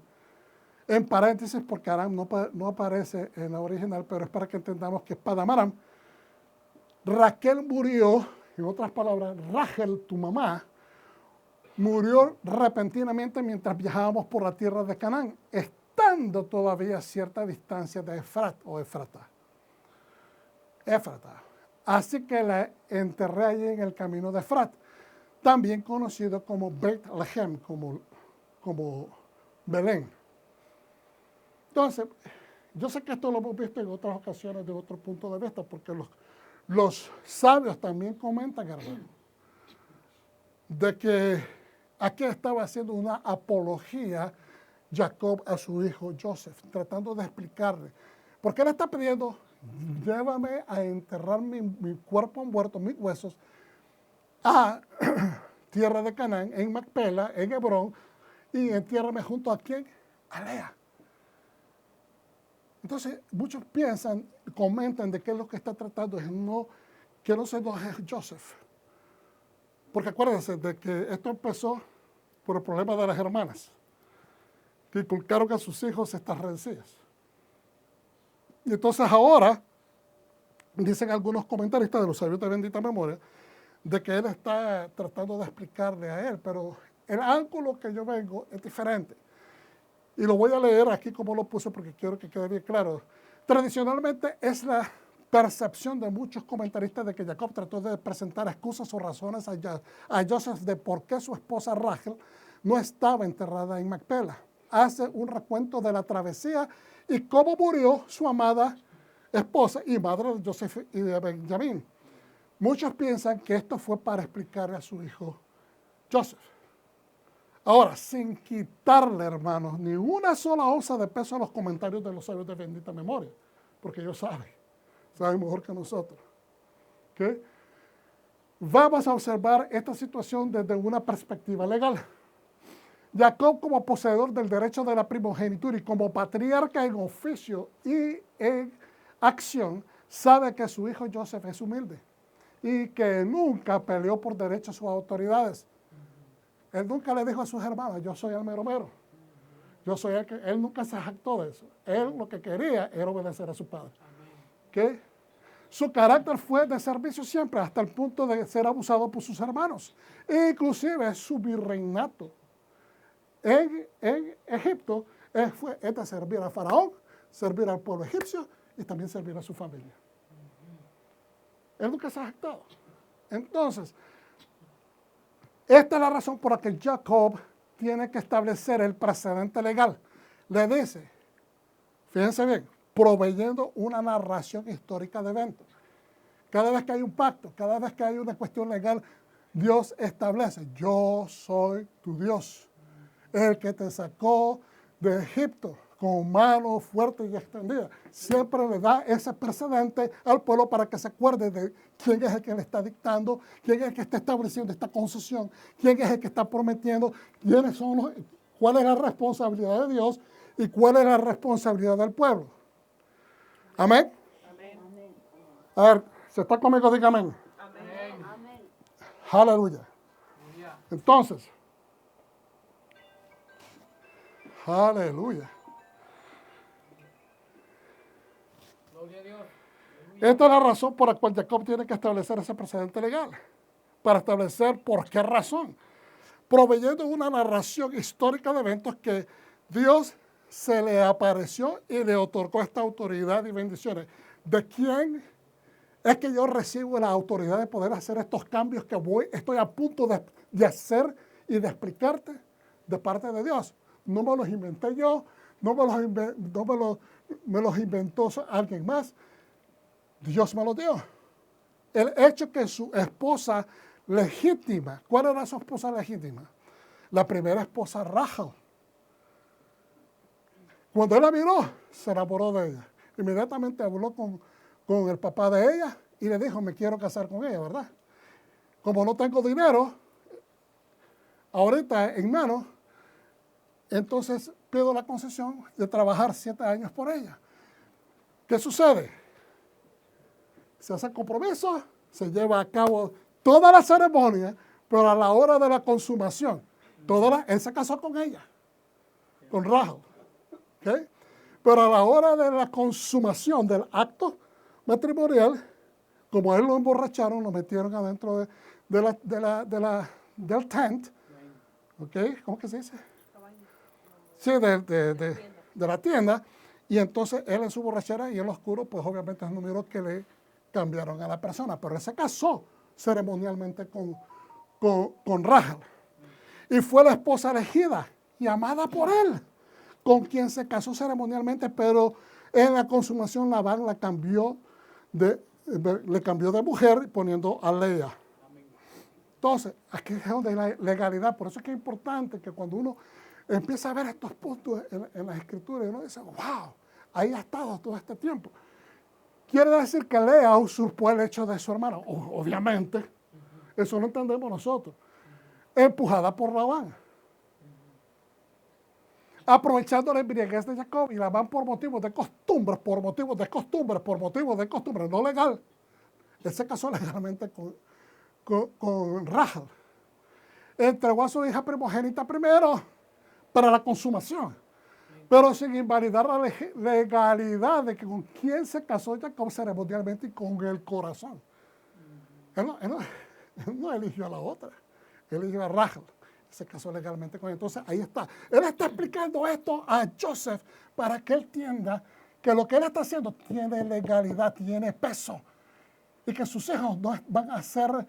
en paréntesis, porque Aram no aparece en la original, pero es para que entendamos que es Padán Aram, Raquel murió, en otras palabras, Rachel, tu mamá, murió repentinamente mientras viajábamos por la tierra de Canaán, estando todavía a cierta distancia de Éfrata. Así que la enterré allí en el camino de Efrat, también conocido como Beit Lehem, como Belén. Entonces, yo sé que esto lo hemos visto en otras ocasiones de otro punto de vista, porque los sabios también comentan, hermano, de que aquí estaba haciendo una apología Jacob a su hijo Joseph, tratando de explicarle, porque él está pidiendo, llévame a enterrar mi cuerpo muerto, mis huesos, a tierra de Canaán, en Macpela, en Hebrón, y entiérrame junto a quién, a Lea. Entonces, muchos comentan de que lo que está tratando es que no se enoje Joseph. Porque acuérdense de que esto empezó por el problema de las hermanas, que inculcaron a sus hijos estas rencillas. Y entonces ahora, dicen algunos comentaristas de los sabios de bendita memoria, de que él está tratando de explicarle a él, pero el ángulo que yo vengo es diferente. Y lo voy a leer aquí como lo puse porque quiero que quede bien claro. Tradicionalmente es la percepción de muchos comentaristas de que Jacob trató de presentar excusas o razones a Joseph de por qué su esposa Rachel no estaba enterrada en Macpela. Hace un recuento de la travesía y cómo murió su amada esposa y madre de Joseph y de Benjamín. Muchos piensan que esto fue para explicarle a su hijo Joseph. Ahora, sin quitarle, hermanos, ni una sola onza de peso a los comentarios de los sabios de bendita memoria, porque ellos saben mejor que nosotros. ¿Okay? Vamos a observar esta situación desde una perspectiva legal. Jacob, como poseedor del derecho de la primogenitura y como patriarca en oficio y en acción, sabe que su hijo Joseph es humilde y que nunca peleó por derechos o autoridades. Él nunca le dijo a sus hermanos, yo soy el mero mero. Yo soy el que... Él nunca se jactó de eso. Él lo que quería era obedecer a su padre. ¿Okay? Su carácter fue de servicio siempre, hasta el punto de ser abusado por sus hermanos. Inclusive su virreinato en Egipto es de servir a Faraón, servir al pueblo egipcio y también servir a su familia. Él nunca se ha jactado. Entonces, esta es la razón por la que Jacob tiene que establecer el precedente legal. Le dice, fíjense bien, proveyendo una narración histórica de eventos. Cada vez que hay un pacto, cada vez que hay una cuestión legal, Dios establece, yo soy tu Dios, el que te sacó de Egipto con mano fuerte y extendida. Siempre le da ese precedente al pueblo para que se acuerde de quién es el que le está dictando, quién es el que está estableciendo esta concesión, quién es el que está prometiendo, cuál es la responsabilidad de Dios y cuál es la responsabilidad del pueblo. ¿Amén? Amén. A ver, si está conmigo, diga amén. Amén. Aleluya. Entonces, aleluya. Esta es la razón por la cual Jacob tiene que establecer ese precedente legal. Para establecer por qué razón. Proveyendo una narración histórica de eventos que Dios se le apareció y le otorgó esta autoridad y bendiciones. ¿De quién es que yo recibo la autoridad de poder hacer estos cambios que estoy a punto de hacer y de explicarte? De parte de Dios. No me los inventé yo, me los inventó alguien más. Dios me lo dio. El hecho que su esposa legítima, ¿cuál era su esposa legítima? La primera esposa Rachel, Cuando él la miró, se enamoró de ella. Inmediatamente habló con el papá de ella y le dijo, me quiero casar con ella, ¿verdad? Como no tengo dinero, ahorita en mano, entonces pido la concesión de trabajar 7 años por ella. ¿Qué sucede? Se hace el compromiso, se lleva a cabo toda la ceremonia, pero a la hora de la consumación, él se casó con ella, con Rahel. ¿Okay? Pero a la hora de la consumación del acto matrimonial, como a él lo emborracharon, lo metieron adentro del tent, ¿okay? ¿Cómo que se dice? Sí, de la tienda. Y entonces él en su borrachera y en lo oscuro, pues obviamente es el número que le cambiaron a la persona. Pero él se casó ceremonialmente con Rahel. Y fue la esposa elegida y amada por él, con quien se casó ceremonialmente, pero en la consumación Labán le cambió de mujer poniendo a Lea. Entonces, aquí es donde hay la legalidad. Por eso es que es importante que cuando uno empieza a ver estos puntos en las escrituras, uno dice, wow, ahí ha estado todo este tiempo. Quiere decir que Lea usurpó el hecho de su hermana. Obviamente, eso lo entendemos nosotros. Empujada por Labán. Aprovechando la embriaguez de Jacob y Labán por motivos de costumbres, no legal. Él se casó legalmente con Rahel. Entregó a su hija primogénita primero para la consumación, pero sin invalidar la legalidad de que con quién se casó Jacob ceremonialmente y con el corazón. Él no eligió a la otra, él eligió a Rahel. Se casó legalmente con él. Entonces, ahí está. Él está explicando esto a Joseph para que él entienda que lo que él está haciendo tiene legalidad, tiene peso. Y que sus hijos no van a hacer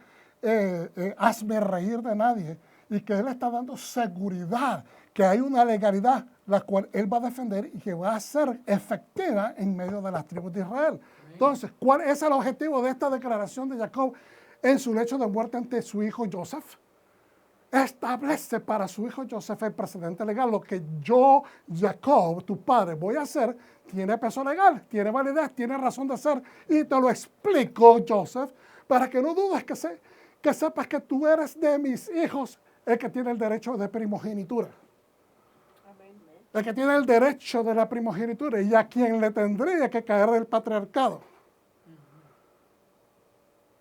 hazme reír de nadie. Y que él está dando seguridad, que hay una legalidad la cual él va a defender y que va a ser efectiva en medio de las tribus de Israel. Entonces, ¿cuál es el objetivo de esta declaración de Jacob en su lecho de muerte ante su hijo Joseph? Establece para su hijo Joseph el precedente legal. Lo que yo, Jacob, tu padre, voy a hacer, tiene peso legal, tiene validez, tiene razón de ser. Y te lo explico, Joseph, para que no dudes que sepas que tú eres de mis hijos el que tiene el derecho de primogenitura. El que tiene el derecho de la primogenitura y a quien le tendría que caer el patriarcado.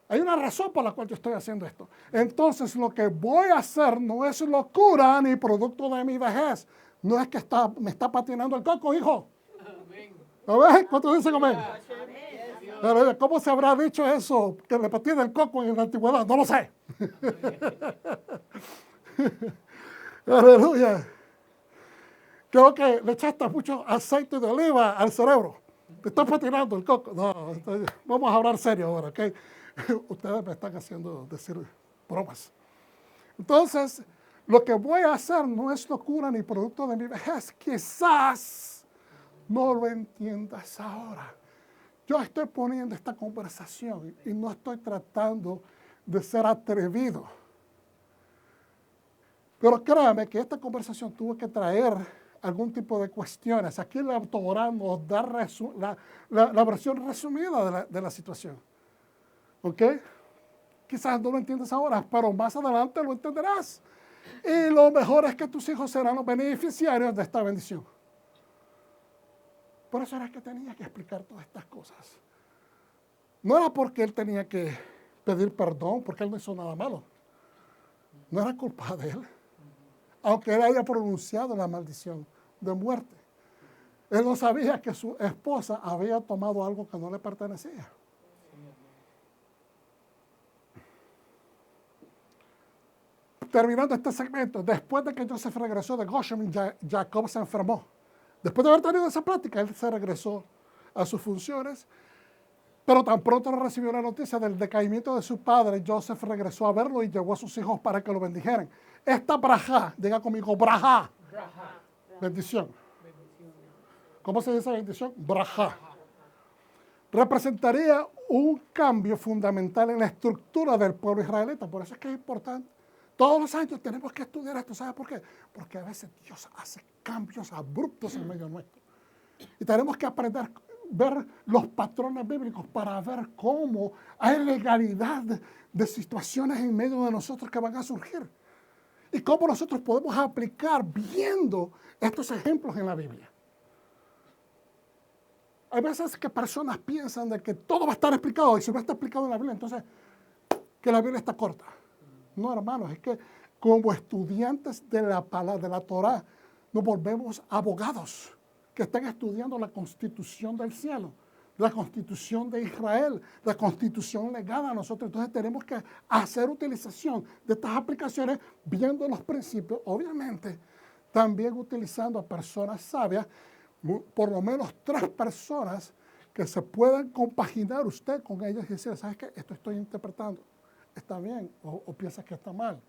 Hay una razón por la cual yo estoy haciendo esto. Entonces, lo que voy a hacer no es locura ni producto de mi vejez. No es que me está patinando el coco, hijo. ¿Lo ves? ¿Cuántos dicen amén? Pero, ¿cómo se habrá dicho eso? Que le patina el coco en la antigüedad. No lo sé. Aleluya. Creo que le echaste mucho aceite de oliva al cerebro. Te está patinando el coco. No, vamos a hablar serio ahora, ¿ok? Ustedes me están haciendo decir bromas. Entonces, lo que voy a hacer no es locura ni producto de mi vejez. Quizás no lo entiendas ahora. Yo estoy poniendo esta conversación y no estoy tratando de ser atrevido. Pero créame que esta conversación tuvo que traer algún tipo de cuestiones. Aquí la Torah nos da la versión resumida de la situación. ¿Ok? Quizás no lo entiendes ahora, pero más adelante lo entenderás. Y lo mejor es que tus hijos serán los beneficiarios de esta bendición. Por eso era que tenía que explicar todas estas cosas. No era porque él tenía que pedir perdón, porque él no hizo nada malo. No era culpa de él. Aunque él haya pronunciado la maldición de muerte. Él no sabía que su esposa había tomado algo que no le pertenecía. Terminando este segmento, después de que Joseph regresó de Goshen, Jacob se enfermó. Después de haber tenido esa plática, él se regresó a sus funciones, pero tan pronto recibió la noticia del decaimiento de su padre, Joseph regresó a verlo y llevó a sus hijos para que lo bendijeran. Esta brajá, diga conmigo, brajá, bendición. ¿Cómo se dice bendición? Brajá. Representaría un cambio fundamental en la estructura del pueblo israelita, por eso es que es importante. Todos los años tenemos que estudiar esto. ¿Sabe por qué? Porque a veces Dios hace cambios abruptos en medio nuestro. Y tenemos que aprender a ver los patrones bíblicos para ver cómo hay legalidad de situaciones en medio de nosotros que van a surgir. Y cómo nosotros podemos aplicar viendo estos ejemplos en la Biblia. Hay veces que personas piensan de que todo va a estar explicado y si no está explicado en la Biblia, entonces que la Biblia está corta. No, hermanos, es que como estudiantes de la palabra, de la Torá, nos volvemos abogados que están estudiando la constitución del cielo, la constitución de Israel, la constitución legada a nosotros. Entonces tenemos que hacer utilización de estas aplicaciones viendo los principios, obviamente, también utilizando a personas sabias, por lo menos 3 personas que se puedan compaginar usted con ellos y decir, ¿sabes qué? Esto estoy interpretando. ¿Está bien o piensas que está mal?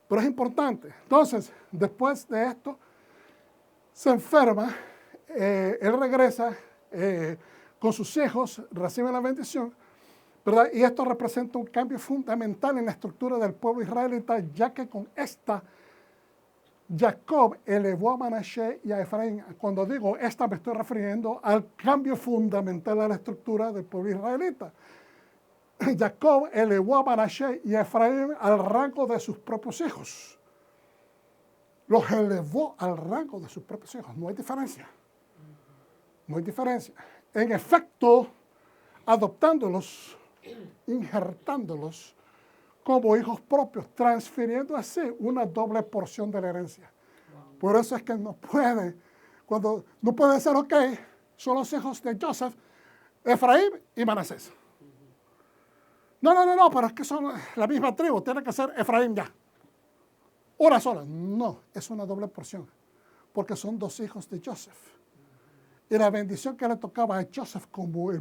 Pero es importante. Entonces, después de esto, se enferma, él regresa con sus hijos, recibe la bendición, ¿verdad? Y esto representa un cambio fundamental en la estructura del pueblo israelita, ya que con esta, Jacob elevó a Manashe y a Efraín. Cuando digo esta, me estoy refiriendo al cambio fundamental de la estructura del pueblo israelita. Jacob elevó a Manashe y a Efraín al rango de sus propios hijos. Los elevó al rango de sus propios hijos. No hay diferencia. No hay diferencia. En efecto, adoptándolos, injertándolos como hijos propios, transfiriendo así una doble porción de la herencia. Por eso es que no puede ser, ok, son los hijos de Joseph, Efraín y Manasés. No, pero es que son la misma tribu, tiene que ser Efraín ya. Una sola. No, es una doble porción, porque son 2 hijos de Joseph. Y la bendición que le tocaba a Joseph como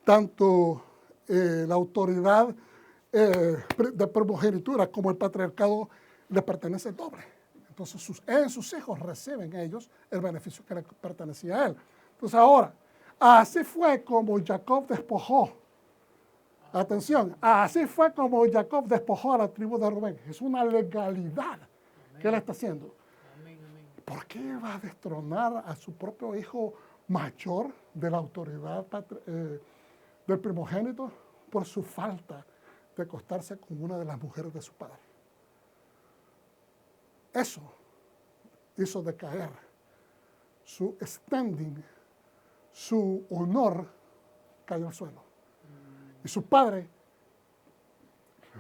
tanto la autoridad de primogenitura como el patriarcado le pertenece doble. Entonces sus hijos reciben ellos el beneficio que le pertenecía a él. Entonces ahora, así fue como Jacob despojó. Atención, así fue como Jacob despojó a la tribu de Rubén. Es una legalidad que él está haciendo. ¿Por qué va a destronar a su propio hijo mayor de la autoridad del primogénito? Por su falta de acostarse con una de las mujeres de su padre. Eso hizo decaer su standing, su honor cayó al suelo. Y su padre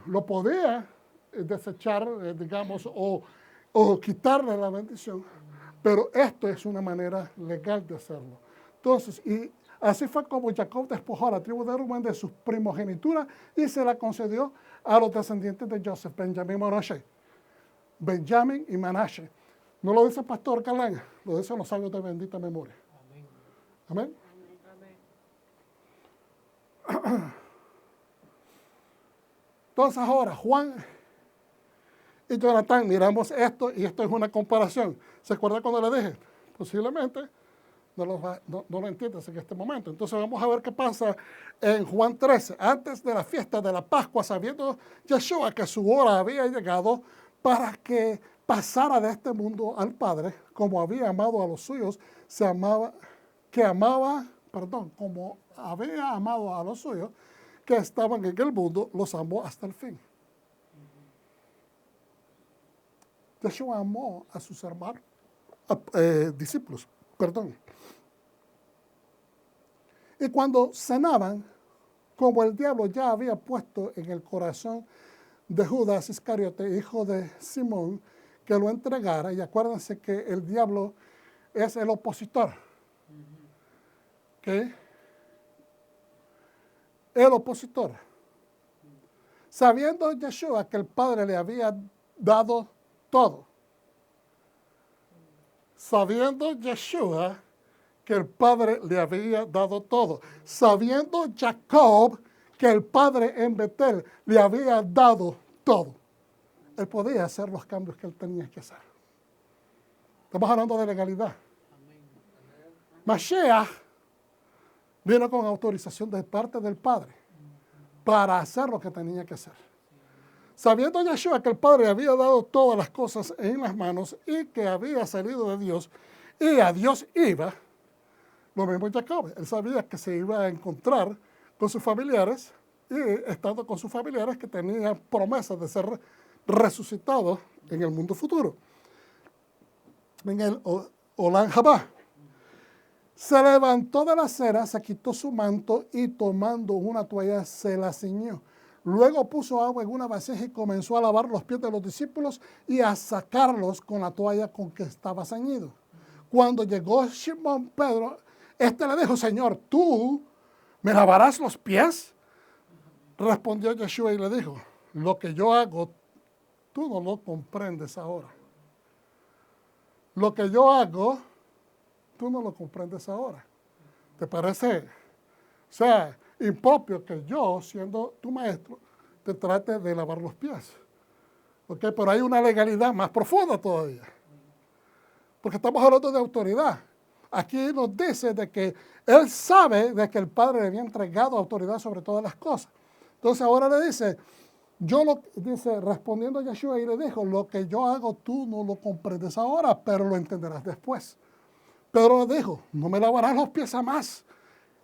lo podía desechar, digamos, o quitarle la bendición, pero esto es una manera legal de hacerlo. Entonces, y así fue como Jacob despojó a la tribu de Rubén de su primogenitura y se la concedió a los descendientes de Joseph, Benjamín y Manashe. Benjamín y Manashe. No lo dice el pastor Calán, lo dicen los sabios de bendita memoria. Amén. Amén. Entonces ahora, Juan y Jonatán, miramos esto y esto es una comparación. ¿Se acuerda cuando le dije? Posiblemente no lo entiendes en este momento. Entonces vamos a ver qué pasa en Juan 13. Antes de la fiesta de la Pascua, sabiendo Yeshua que su hora había llegado para que pasara de este mundo al Padre, como había amado a los suyos, como había amado a los suyos, que estaban en el mundo, los amó hasta el fin. Yeshua amó a sus hermanos, discípulos. Y cuando cenaban, como el diablo ya había puesto en el corazón de Judas Iscariote, hijo de Simón, que lo entregara, y acuérdense que el diablo es el opositor. ¿Ok? El opositor. Sabiendo Yeshua que el Padre le había dado todo. Sabiendo Yeshua que el Padre le había dado todo. Sabiendo Jacob que el Padre en Betel le había dado todo. Él podía hacer los cambios que él tenía que hacer. Estamos hablando de legalidad. Mashiach vino con autorización de parte del Padre para hacer lo que tenía que hacer. Sabiendo Yeshua que el Padre había dado todas las cosas en las manos y que había salido de Dios y a Dios iba, Lo mismo Jacob, él sabía que se iba a encontrar con sus familiares y estando con sus familiares que tenían promesas de ser resucitados en el mundo futuro. En el Olam Jabá. Se levantó de la acera, se quitó su manto y tomando una toalla se la ciñó. Luego puso agua en una vasija y comenzó a lavar los pies de los discípulos y a sacarlos con la toalla con que estaba ceñido. Cuando llegó Simón Pedro, le dijo, Señor, ¿tú me lavarás los pies? Respondió Yeshua y le dijo, lo que yo hago, tú no lo comprendes ahora. Lo que yo hago, tú no lo comprendes ahora. ¿Te parece, o sea, impropio que yo, siendo tu maestro, te trate de lavar los pies? ¿Ok? Pero hay una legalidad más profunda todavía. Porque estamos hablando de autoridad. Aquí nos dice de que él sabe de que el Padre le había entregado autoridad sobre todas las cosas. Entonces ahora le dice, respondiendo a Yeshua y le dijo, lo que yo hago tú no lo comprendes ahora, pero lo entenderás después. Pedro le dijo, no me lavarás los pies jamás.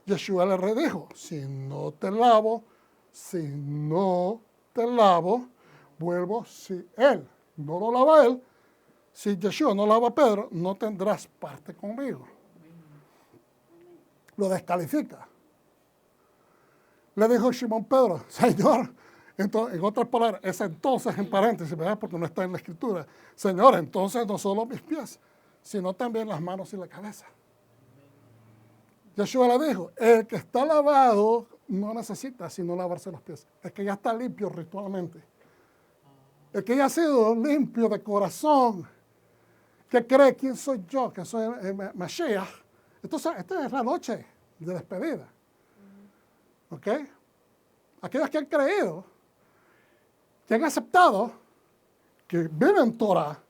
Yeshua le redijo, si no te lavo, vuelvo, si él no lo lava él, si Yeshua no lava a Pedro, no tendrás parte conmigo. Lo descalifica. Le dijo Simón Pedro, Señor, entonces, en otras palabras, es entonces en paréntesis, ¿verdad? Porque no está en la escritura. Señor, entonces no solo mis pies, sino también las manos y la cabeza. Yeshua le dijo, el que está lavado no necesita sino lavarse los pies. El que ya está limpio ritualmente. El que ya ha sido limpio de corazón, que cree quién soy yo, que soy el Mashiach. Entonces, esta es la noche de despedida. ¿Ok? Aquellos que han creído, que han aceptado, que viven Torah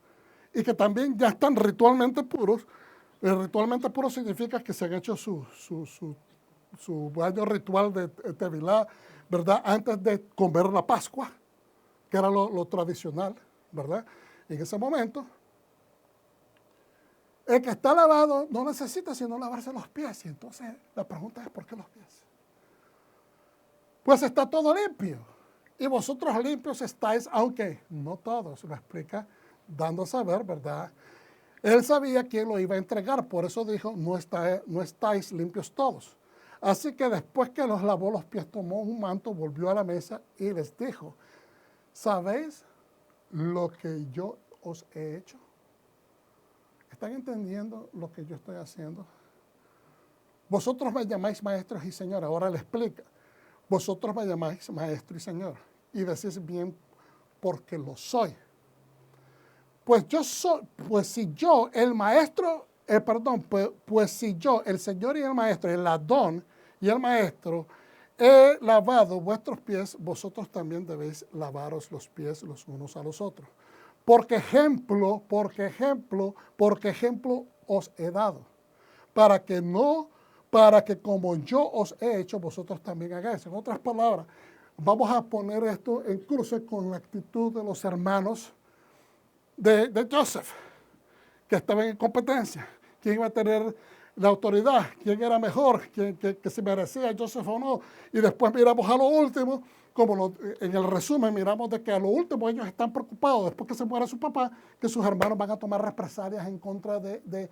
y que también ya están ritualmente puros. Ritualmente puro significa que se han hecho su baño ritual de Tevilá, ¿verdad? Antes de comer la Pascua, que era lo tradicional, ¿verdad? En ese momento, el que está lavado no necesita sino lavarse los pies. Y entonces la pregunta es, ¿por qué los pies? Pues está todo limpio. Y vosotros limpios estáis, aunque no todos, lo explica dando a saber, ¿verdad? Él sabía quién lo iba a entregar, por eso dijo, no estáis limpios todos. Así que después que los lavó los pies, tomó un manto, volvió a la mesa y les dijo, ¿sabéis lo que yo os he hecho? ¿Están entendiendo lo que yo estoy haciendo? Vosotros me llamáis maestros y señor. Ahora le explica. Vosotros me llamáis maestro y señor. Y decís bien porque lo soy. Pues si yo, el maestro, pues si yo, el Señor y el maestro, el Adón y el maestro, he lavado vuestros pies, vosotros también debéis lavaros los pies los unos a los otros. Porque ejemplo os he dado, para que como yo os he hecho, vosotros también hagáis. En otras palabras, vamos a poner esto en cruce con la actitud de los hermanos de Joseph, que estaban en competencia. ¿Quién iba a tener la autoridad? ¿Quién era mejor? ¿Quién que se merecía Joseph o no? Y después miramos a lo último, en el resumen miramos de que a lo último ellos están preocupados, después que se muera su papá, que sus hermanos van a tomar represalias en contra de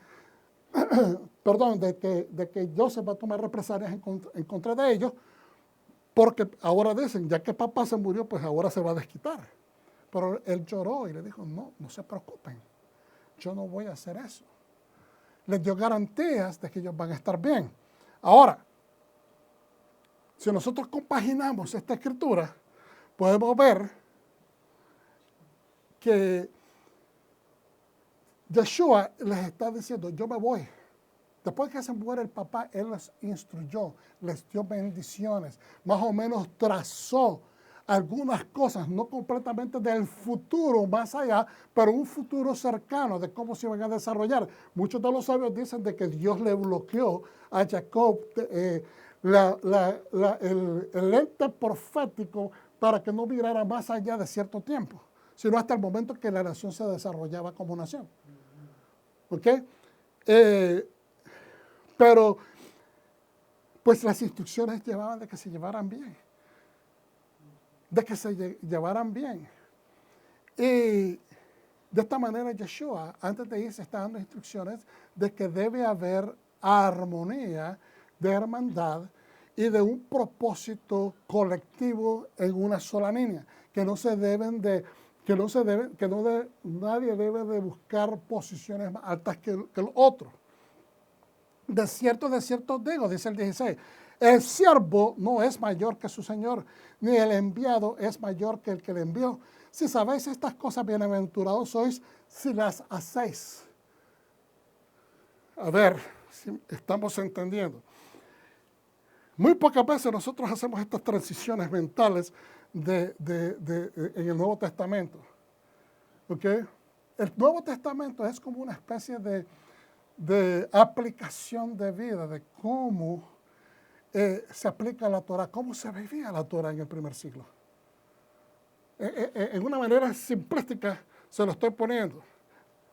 que Joseph va a tomar represalias en contra de ellos, porque ahora dicen, ya que papá se murió, pues ahora se va a desquitar. Pero él lloró y le dijo, no se preocupen, yo no voy a hacer eso. Les dio garantías de que ellos van a estar bien. Ahora, si nosotros compaginamos esta escritura, podemos ver que Yeshua les está diciendo, yo me voy. Después que se muere el papá, él les instruyó, les dio bendiciones, más o menos trazó algunas cosas, no completamente del futuro más allá, pero un futuro cercano de cómo se iban a desarrollar. Muchos de los sabios dicen de que Dios le bloqueó a Jacob el ente profético para que no mirara más allá de cierto tiempo, sino hasta el momento que la nación se desarrollaba como nación. ¿Ok? Pero pues las instrucciones llevaban de que se llevaran bien. De que se llevaran bien. Y de esta manera Yeshua, antes de irse, está dando instrucciones de que debe haber armonía, de hermandad y de un propósito colectivo en una sola línea, que no se deben de, nadie debe de buscar posiciones más altas que el otro. De cierto digo, dice el 16, el siervo no es mayor que su señor, ni el enviado es mayor que el que le envió. Si sabéis estas cosas, bienaventurados sois si las hacéis. A ver, si estamos entendiendo. Muy pocas veces nosotros hacemos estas transiciones mentales en el Nuevo Testamento. ¿Ok? El Nuevo Testamento es como una especie de aplicación de vida, de cómo se aplica la Torah, cómo se vivía la Torah en el primer siglo. En una manera simplística se lo estoy poniendo.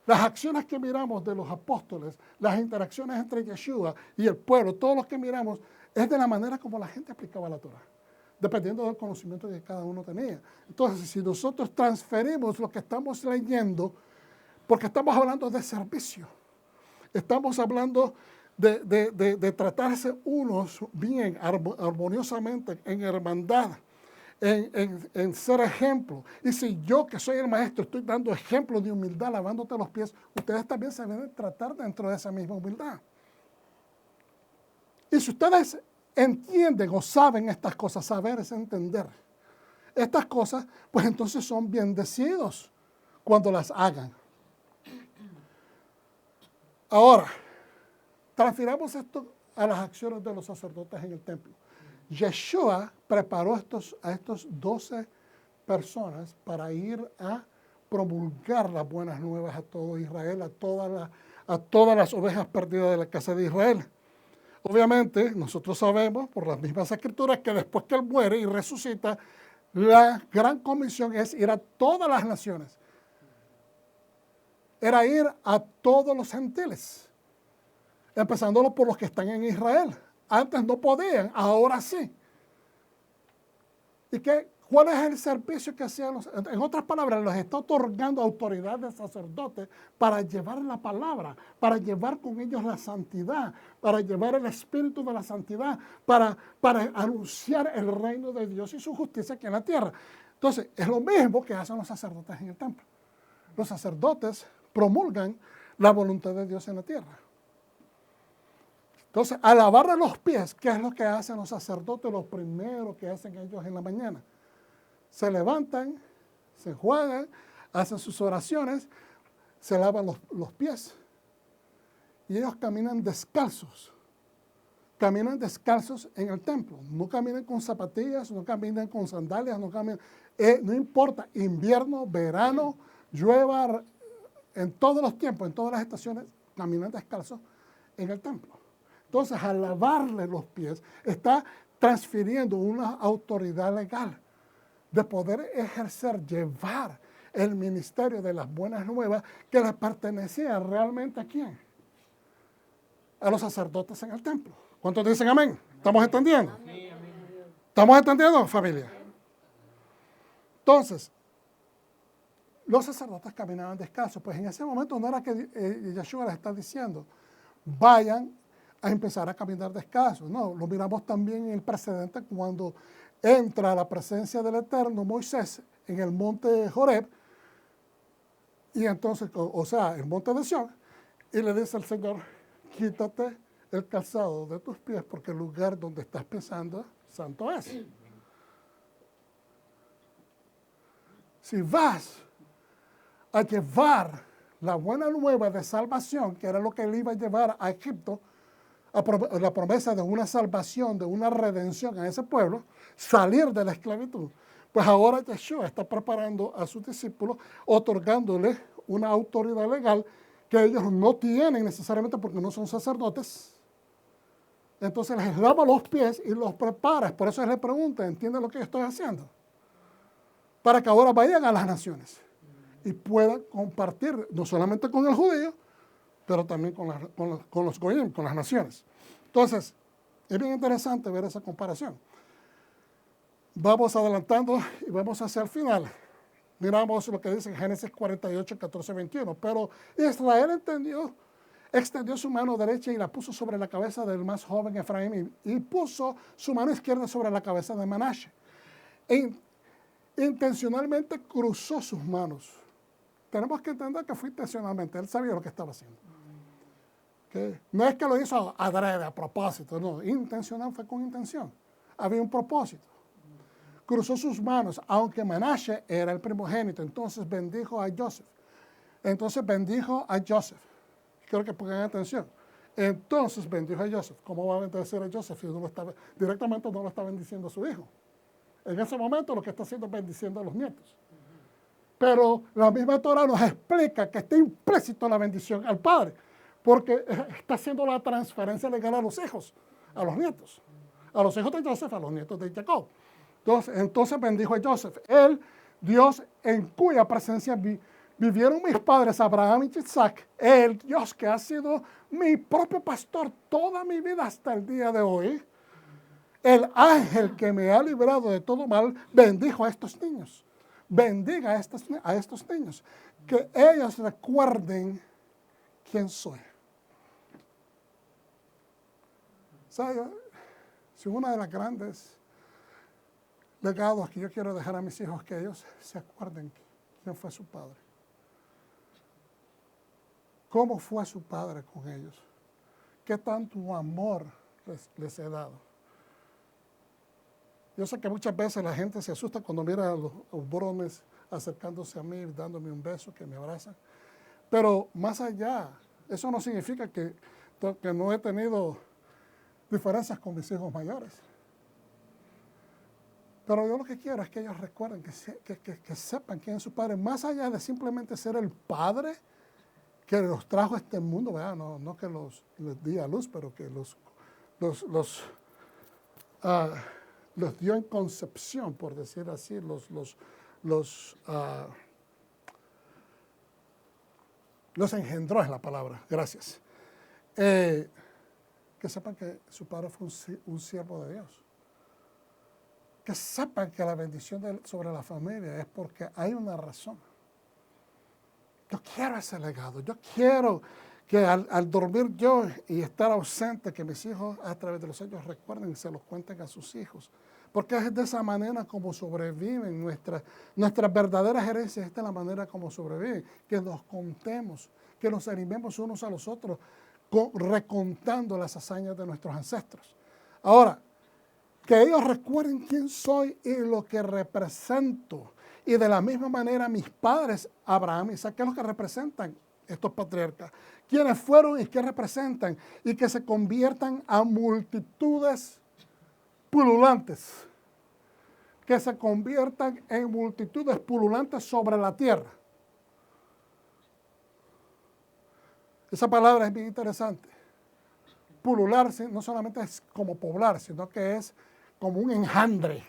Las acciones que miramos de los apóstoles, las interacciones entre Yeshua y el pueblo, todo lo que miramos es de la manera como la gente aplicaba la Torah, dependiendo del conocimiento que cada uno tenía. Entonces, si nosotros transferimos lo que estamos leyendo, porque estamos hablando de servicio, estamos hablando de tratarse unos bien, armoniosamente, en hermandad, en ser ejemplo. Y si yo, que soy el maestro, estoy dando ejemplo de humildad, lavándote los pies, ustedes también se deben tratar dentro de esa misma humildad. Y si ustedes entienden o saben estas cosas, saber es entender estas cosas, pues entonces son bendecidos cuando las hagan. Ahora, transfiramos esto a las acciones de los sacerdotes en el templo. Yeshua preparó a estos 12 personas para ir a promulgar las buenas nuevas a todo Israel, a todas las ovejas perdidas de la casa de Israel. Obviamente, nosotros sabemos por las mismas escrituras que después que Él muere y resucita, la gran comisión es ir a todas las naciones. Era ir a todos los gentiles, empezándolo por los que están en Israel. Antes no podían, ahora sí. ¿Y cuál es el servicio que hacían en otras palabras, les está otorgando autoridad de sacerdotes para llevar la palabra, para llevar con ellos la santidad, para llevar el espíritu de la santidad, para anunciar el reino de Dios y su justicia aquí en la tierra. Entonces, es lo mismo que hacen los sacerdotes en el templo. Los sacerdotes promulgan la voluntad de Dios en la tierra. Entonces, al lavarle los pies, ¿qué es lo que hacen los sacerdotes? Lo primero que hacen ellos en la mañana. Se levantan, se enjuagan, hacen sus oraciones, se lavan los pies. Y ellos caminan descalzos. Caminan descalzos en el templo. No caminan con zapatillas, no caminan con sandalias, no caminan. No importa, invierno, verano, llueva, en todos los tiempos, en todas las estaciones, caminan descalzos en el templo. Entonces, al lavarle los pies, está transfiriendo una autoridad legal de poder ejercer, llevar el ministerio de las buenas nuevas que le pertenecía realmente ¿a quién? A los sacerdotes en el templo. ¿Cuántos dicen amén? ¿Estamos entendiendo? Sí, amén. ¿Estamos entendiendo, familia? Entonces, los sacerdotes caminaban descalzos. Pues en ese momento no era que Yeshua les está diciendo, vayan a empezar a caminar descalzos. No, lo miramos también en el precedente cuando entra a la presencia del Eterno Moisés en el monte Joreb, y entonces, o sea, el monte de Sión, y le dice al Señor, quítate el calzado de tus pies porque el lugar donde estás pisando santo es. Si vas a llevar la buena nueva de salvación, que era lo que él iba a llevar a Egipto, la promesa de una salvación, de una redención a ese pueblo, salir de la esclavitud. Pues ahora Yeshua está preparando a sus discípulos, otorgándoles una autoridad legal que ellos no tienen necesariamente porque no son sacerdotes. Entonces les lava los pies y los prepara. Por eso les pregunta, ¿entienden lo que yo estoy haciendo? Para que ahora vayan a las naciones y puedan compartir, no solamente con el judío, pero también con los goyim, con las naciones. Entonces, Es bien interesante ver esa comparación. Vamos adelantando y vamos hacia el final. Miramos lo que dice en Génesis 48, 14, 21. Pero Israel extendió su mano derecha y la puso sobre la cabeza del más joven Efraín y puso su mano izquierda sobre la cabeza de Manashe. Intencionalmente cruzó sus manos. Tenemos que entender que fue intencionalmente. Él sabía lo que estaba haciendo. ¿Okay? No es que lo hizo adrede, a propósito, no. Intencional fue con intención. Había un propósito. Cruzó sus manos, aunque Manashe era el primogénito, entonces bendijo a Joseph. Quiero que pongan atención. Entonces bendijo a Joseph. ¿Cómo va a bendecir a Joseph si directamente no lo está bendiciendo a su hijo? En ese momento lo que está haciendo es bendiciendo a los nietos. Pero la misma Torah nos explica que está implícito la bendición al padre, porque está haciendo la transferencia legal a los hijos, a los nietos. A los hijos de Joseph, a los nietos de Jacob. Entonces bendijo a Joseph. Él, Dios en cuya presencia vivieron mis padres Abraham y Isaac, el Dios que ha sido mi propio pastor toda mi vida hasta el día de hoy, el ángel que me ha librado de todo mal, bendijo a estos niños. Bendiga a estos niños. Que ellos recuerden quién soy. ¿Sabe? Si una de las grandes legados que yo quiero dejar a mis hijos, que ellos se acuerden quién fue su padre. ¿Cómo fue su padre con ellos? ¿Qué tanto amor les he dado? Yo sé que muchas veces la gente se asusta cuando mira a los bromes acercándose a mí, dándome un beso, que me abrazan. Pero más allá, eso no significa que no he tenido diferencias con mis hijos mayores. Pero yo lo que quiero es que ellos recuerden, que sepan quién es su padre, más allá de simplemente ser el padre que los trajo a este mundo, ¿verdad? No que les di a luz, pero que los dio en concepción, por decir así, los engendró, es la palabra, gracias. Que sepan que su padre fue un siervo de Dios. Que sepan que la bendición sobre la familia es porque hay una razón. Yo quiero ese legado. Yo quiero que al dormir yo y estar ausente, que mis hijos a través de los años recuerden y se los cuenten a sus hijos. Porque es de esa manera como sobreviven nuestras verdaderas herencias. Esta es la manera como sobreviven. Que nos contemos, que nos animemos unos a los otros, recontando las hazañas de nuestros ancestros. Ahora, que ellos recuerden quién soy y lo que represento. Y de la misma manera mis padres, Abraham y Isaac, ¿qué es lo que representan estos patriarcas? ¿Quiénes fueron y qué representan? Y que se conviertan a multitudes pululantes. Que se conviertan en multitudes pululantes sobre la tierra. Esa palabra es bien interesante. Pulular no solamente es como poblar, sino que es como un enjambre.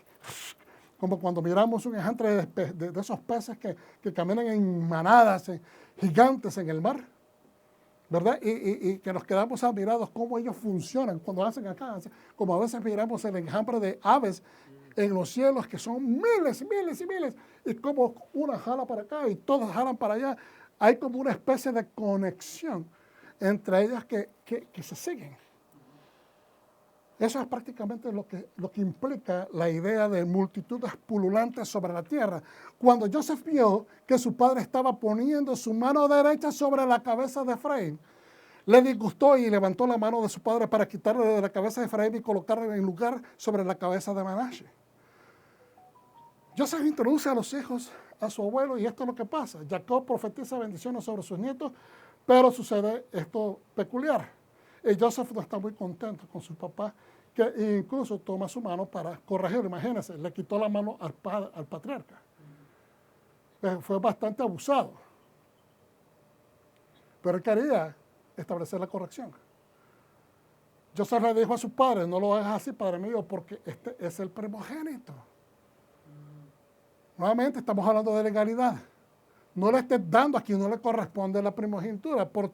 Como cuando miramos un enjambre de esos peces que caminan en manadas gigantes en el mar, ¿verdad? Y que nos quedamos admirados cómo ellos funcionan cuando hacen acá. Como a veces miramos el enjambre de aves en los cielos, que son miles y miles y miles, y como una jala para acá y todas jalan para allá. Hay como una especie de conexión entre ellas que se siguen. Eso es prácticamente lo que implica la idea de multitudes pululantes sobre la tierra. Cuando Joseph vio que su padre estaba poniendo su mano derecha sobre la cabeza de Efraín, le disgustó y levantó la mano de su padre para quitarle de la cabeza de Efraín y colocarla en lugar sobre la cabeza de Manashe. Joseph introduce a los hijos a su abuelo y esto es lo que pasa. Jacob profetiza bendiciones sobre sus nietos, pero sucede esto peculiar. Y Joseph no está muy contento con su papá, que incluso toma su mano para corregirlo. Imagínense, le quitó la mano al patriarca. Fue bastante abusado. Pero él quería establecer la corrección. Joseph le dijo a su padre, no lo hagas así, padre mío, porque este es el primogénito. Nuevamente estamos hablando de legalidad. No le estés dando a quien no le corresponde la primogenitura. Por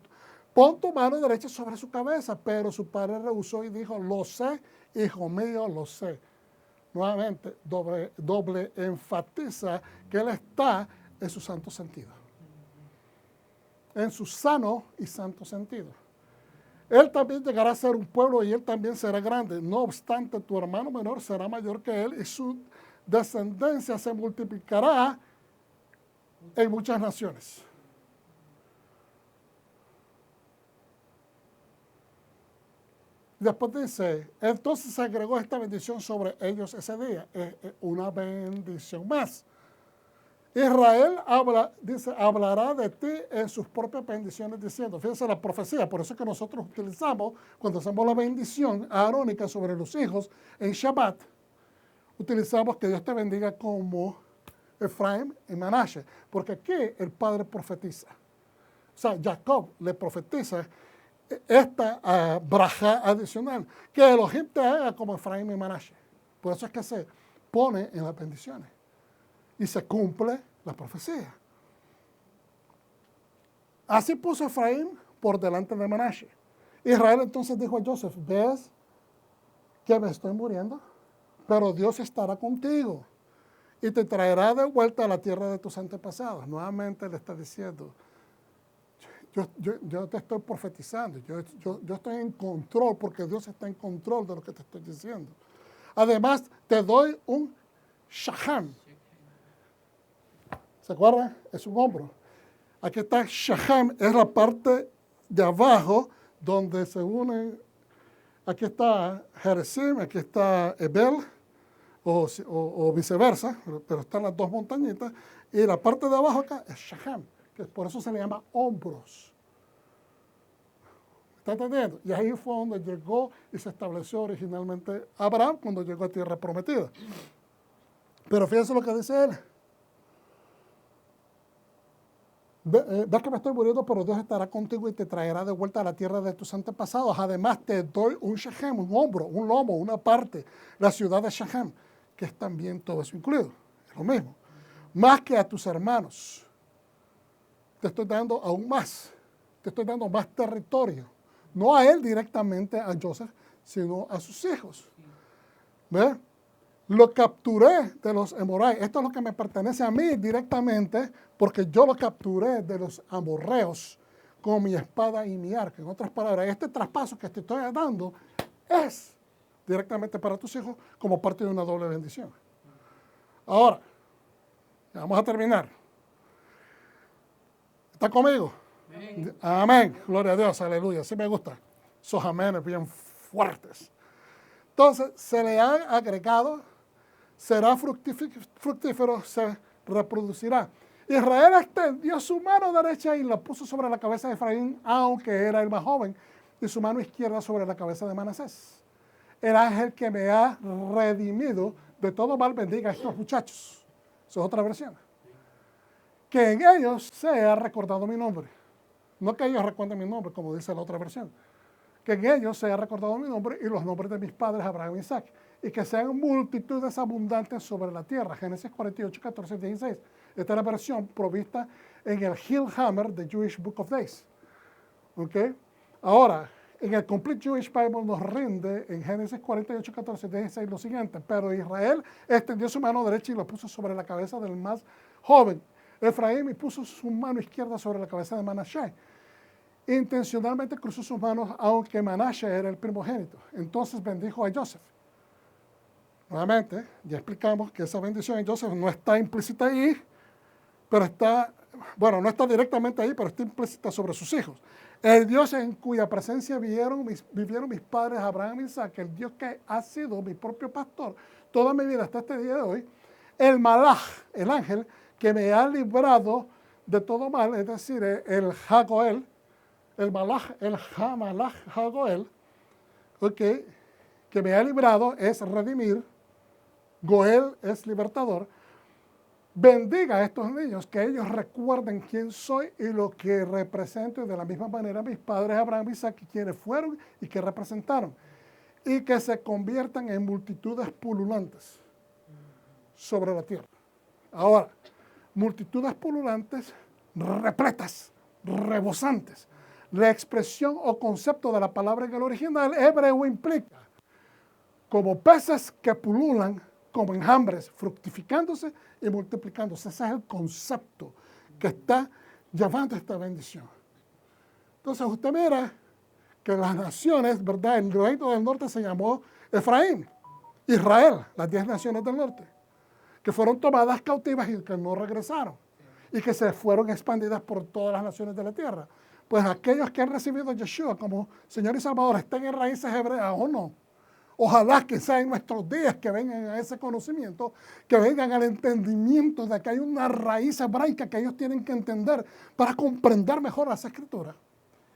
pon tu mano derecha sobre su cabeza. Pero su padre rehusó y dijo, lo sé, hijo mío, lo sé. Nuevamente, doble enfatiza que él está en su santo sentido. En su sano y santo sentido. Él también llegará a ser un pueblo y él también será grande. No obstante, tu hermano menor será mayor que él y su descendencia se multiplicará en muchas naciones. Después dice, entonces se agregó esta bendición sobre ellos ese día. Una bendición más. Israel hablará de ti en sus propias bendiciones diciendo, fíjense la profecía, por eso es que nosotros utilizamos, cuando hacemos la bendición arónica sobre los hijos en Shabbat, utilizamos que Dios te bendiga como Efraín y Manashe, porque aquí el padre profetiza. O sea, Jacob le profetiza esta braja adicional, que Elohim te haga como Efraín y Manashe. Por eso es que se pone en las bendiciones y se cumple la profecía. Así puso Efraín por delante de Manashe. Israel entonces dijo a Joseph, ¿ves que me estoy muriendo? Pero Dios estará contigo y te traerá de vuelta a la tierra de tus antepasados. Nuevamente le está diciendo, yo te estoy profetizando, yo estoy en control porque Dios está en control de lo que te estoy diciendo. Además, te doy un shaham. ¿Se acuerdan? Es un hombro. Aquí está shaham, es la parte de abajo donde se unen. Aquí está Gerizim, aquí está Ebel, o viceversa, pero están las dos montañitas. Y la parte de abajo acá es shaham, que por eso se le llama hombros. ¿Está entendiendo? Y ahí fue donde llegó y se estableció originalmente Abraham cuando llegó a tierra prometida. Pero fíjense lo que dice él. Ves que me estoy muriendo, pero Dios estará contigo y te traerá de vuelta a la tierra de tus antepasados. Además, te doy un Shechem, un hombro, un lomo, una parte, la ciudad de Shechem, que es también todo eso incluido. Es lo mismo. Más que a tus hermanos. Te estoy dando aún más. Te estoy dando más territorio. No a él directamente, a Joseph, sino a sus hijos. ¿Ves? Lo capturé de los amorreos. Esto es lo que me pertenece a mí directamente, porque yo lo capturé de los amorreos con mi espada y mi arco. En otras palabras, este traspaso que te estoy dando es directamente para tus hijos como parte de una doble bendición. Ahora, vamos a terminar. ¿Está conmigo? Amén. Amén. Gloria a Dios, aleluya. Sí me gusta. Esos amenes bien fuertes. Entonces, se le han agregado, será fructífero, se reproducirá. Israel extendió su mano derecha y la puso sobre la cabeza de Efraín, aunque era el más joven, y su mano izquierda sobre la cabeza de Manasés. El ángel que me ha redimido de todo mal bendiga a estos muchachos. Esa es otra versión. Que en ellos sea recordado mi nombre. No que ellos recuerden mi nombre, como dice la otra versión. Que en ellos sea recordado mi nombre y los nombres de mis padres Abraham y Isaac, y que sean multitudes abundantes sobre la tierra. Génesis 48, 14, 16. Esta es la versión provista en el Hillhammer de Jewish Book of Days. ¿Ok? Ahora, en el Complete Jewish Bible nos rinde en Génesis 48, 14, 16 lo siguiente. Pero Israel extendió su mano derecha y lo puso sobre la cabeza del más joven. Efraín puso su mano izquierda sobre la cabeza de Manashe. Intencionalmente cruzó sus manos, aunque Manashe era el primogénito. Entonces bendijo a Joseph. Nuevamente, ya explicamos que esa bendición en Joseph no está implícita ahí, pero está, bueno, no está directamente ahí, pero está implícita sobre sus hijos. El Dios en cuya presencia vivieron mis padres Abraham y Isaac, el Dios que ha sido mi propio pastor toda mi vida hasta este día de hoy, el Malach, el ángel, que me ha librado de todo mal, es decir, el Hagoel, el Malach, el Hamalach Hagoel, okay, que me ha librado es redimir, Goel es libertador. Bendiga a estos niños, que ellos recuerden quién soy y lo que represento, y de la misma manera mis padres Abraham y Isaac, quienes fueron y que representaron, y que se conviertan en multitudes pululantes sobre la tierra. Ahora, multitudes pululantes repletas, rebosantes. La expresión o concepto de la palabra en el original hebreo implica como peces que pululan como enjambres, fructificándose y multiplicándose. Ese es el concepto que está llevando esta bendición. Entonces usted mira que las naciones, ¿verdad? El reino del norte se llamó Efraín, Israel, las 10 naciones del norte, que fueron tomadas cautivas y que no regresaron, y que se fueron expandidas por todas las naciones de la tierra. Pues aquellos que han recibido a Yeshua como Señor y Salvador estén en raíces hebreas o no. Ojalá que sea en nuestros días que vengan a ese conocimiento, que vengan al entendimiento de que hay una raíz hebraica que ellos tienen que entender para comprender mejor las Escrituras.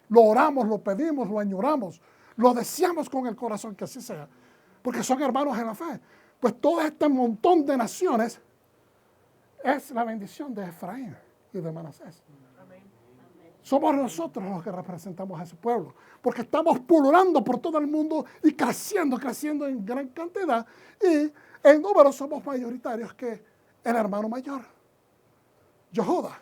Lo oramos, lo pedimos, lo añoramos, lo deseamos con el corazón que así sea, porque son hermanos en la fe. Pues todo este montón de naciones es la bendición de Efraín y de Manasés. Somos nosotros los que representamos a ese pueblo, porque estamos pululando por todo el mundo y creciendo en gran cantidad, y en número somos mayoritarios que el hermano mayor, Yehuda.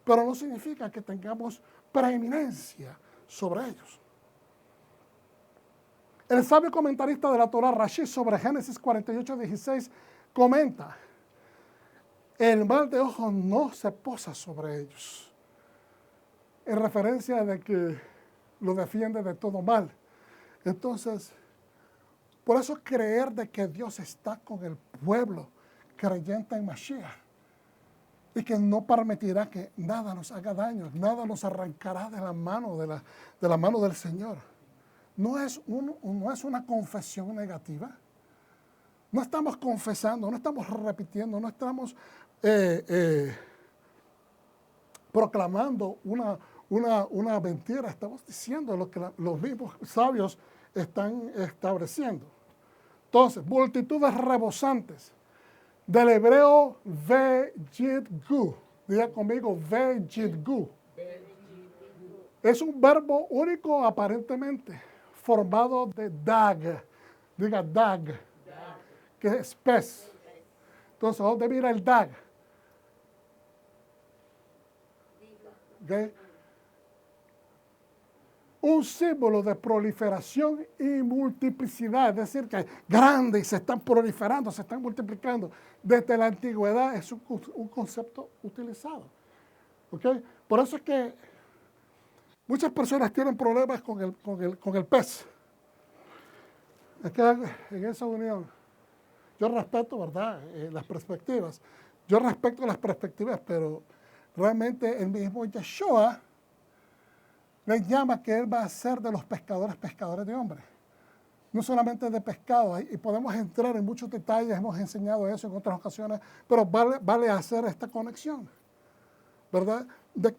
Pero no significa que tengamos preeminencia sobre ellos. El sabio comentarista de la Torah, Rashi, sobre Génesis 48:16, comenta: el mal de ojo no se posa sobre ellos, en referencia de que lo defiende de todo mal. Entonces, por eso creer de que Dios está con el pueblo creyente en Mashiach y que no permitirá que nada nos haga daño, nada nos arrancará de la mano, de la mano del Señor. No es una confesión negativa. No estamos confesando, no estamos repitiendo, no estamos proclamando una mentira. Estamos diciendo lo que los mismos sabios están estableciendo. Entonces, multitudes rebosantes. Del hebreo vejidgu. Diga conmigo, vejidgu. Es un verbo único aparentemente, formado de dag. Diga dag, que es pez. Entonces, ¿dónde mira el dag? ¿Okay? Un símbolo de proliferación y multiplicidad, es decir, que es grande y se están proliferando, se están multiplicando. Desde la antigüedad es un concepto utilizado. ¿Okay? Por eso es que muchas personas tienen problemas con el pez. Es que en esa unión, yo respeto, ¿verdad?, las perspectivas. Yo respeto las perspectivas, pero realmente el mismo Yeshua le llama que él va a ser de los pescadores de hombres. No solamente de pescado, y podemos entrar en muchos detalles, hemos enseñado eso en otras ocasiones, pero vale hacer esta conexión, ¿verdad? De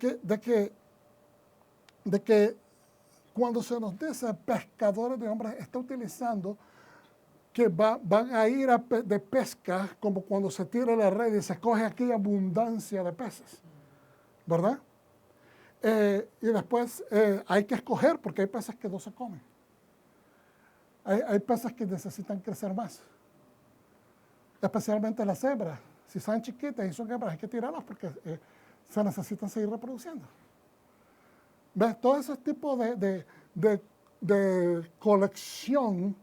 que cuando se nos dice pescadores de hombres, está utilizando que van a ir de pesca, como cuando se tira la red y se coge aquella abundancia de peces, ¿verdad? Y después hay que escoger, porque hay peces que no se comen. Hay peces que necesitan crecer más. Especialmente las hembras. Si son chiquitas y son hembras, hay que tirarlas porque se necesitan seguir reproduciendo. ¿Ves? Todo ese tipo de colección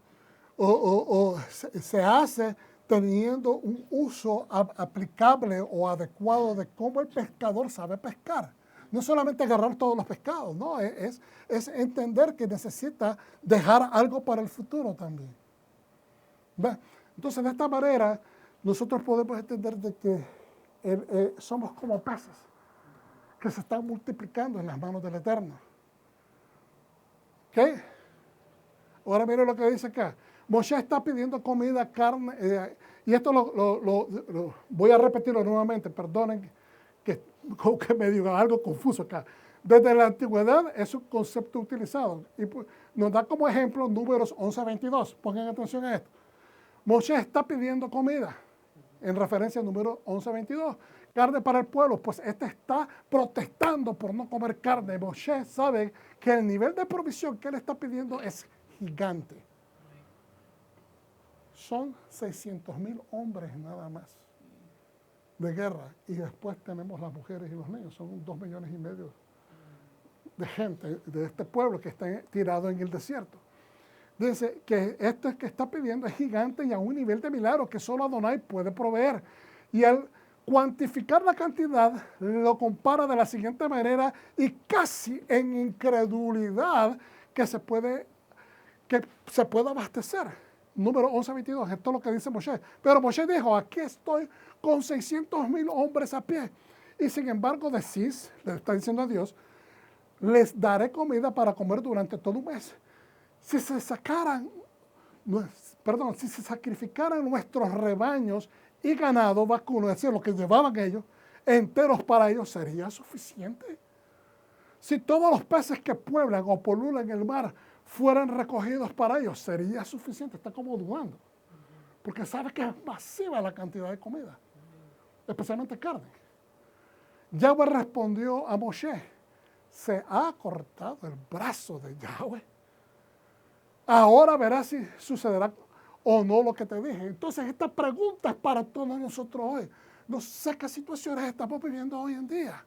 se hace teniendo un uso aplicable o adecuado de cómo el pescador sabe pescar. No solamente agarrar todos los pescados, no, es entender que necesita dejar algo para el futuro también. ¿Ves? Entonces, de esta manera, nosotros podemos entender de que somos como peces que se están multiplicando en las manos del Eterno. ¿Ok? Ahora mire lo que dice acá. Moshe está pidiendo comida, carne, y esto lo voy a repetirlo nuevamente, perdonen que me digan algo confuso acá. Desde la antigüedad es un concepto utilizado, y pues, nos da como ejemplo Números 11:22. Pongan atención a esto. Moshe está pidiendo comida, en referencia al número 11:22. Carne para el pueblo, pues este está protestando por no comer carne. Moshe sabe que el nivel de provisión que él está pidiendo es gigante. Son 600,000 hombres nada más de guerra, y después tenemos las mujeres y los niños, son 2,5 millones de gente de este pueblo que está tirado en el desierto. Dice que esto que está pidiendo es gigante y a un nivel de milagro que solo Adonai puede proveer. Y al cuantificar la cantidad, lo compara de la siguiente manera y casi en incredulidad que se puede abastecer. Número 11:22, esto es lo que dice Moshe. Pero Moshe dijo, aquí estoy con 600,000 hombres a pie. Y sin embargo decís, le está diciendo a Dios, les daré comida para comer durante todo un mes. Si se sacrificaran nuestros rebaños y ganado vacuno, es decir, lo que llevaban ellos, enteros para ellos, sería suficiente. Si todos los peces que pueblan o polulan el mar fueran recogidos para ellos, sería suficiente. Está como dudando, porque sabe que es masiva la cantidad de comida, especialmente carne. Yahweh respondió a Moshe, se ha cortado el brazo de Yahweh. Ahora verás si sucederá o no lo que te dije. Entonces, esta pregunta es para todos nosotros hoy. No sé qué situaciones estamos viviendo hoy en día.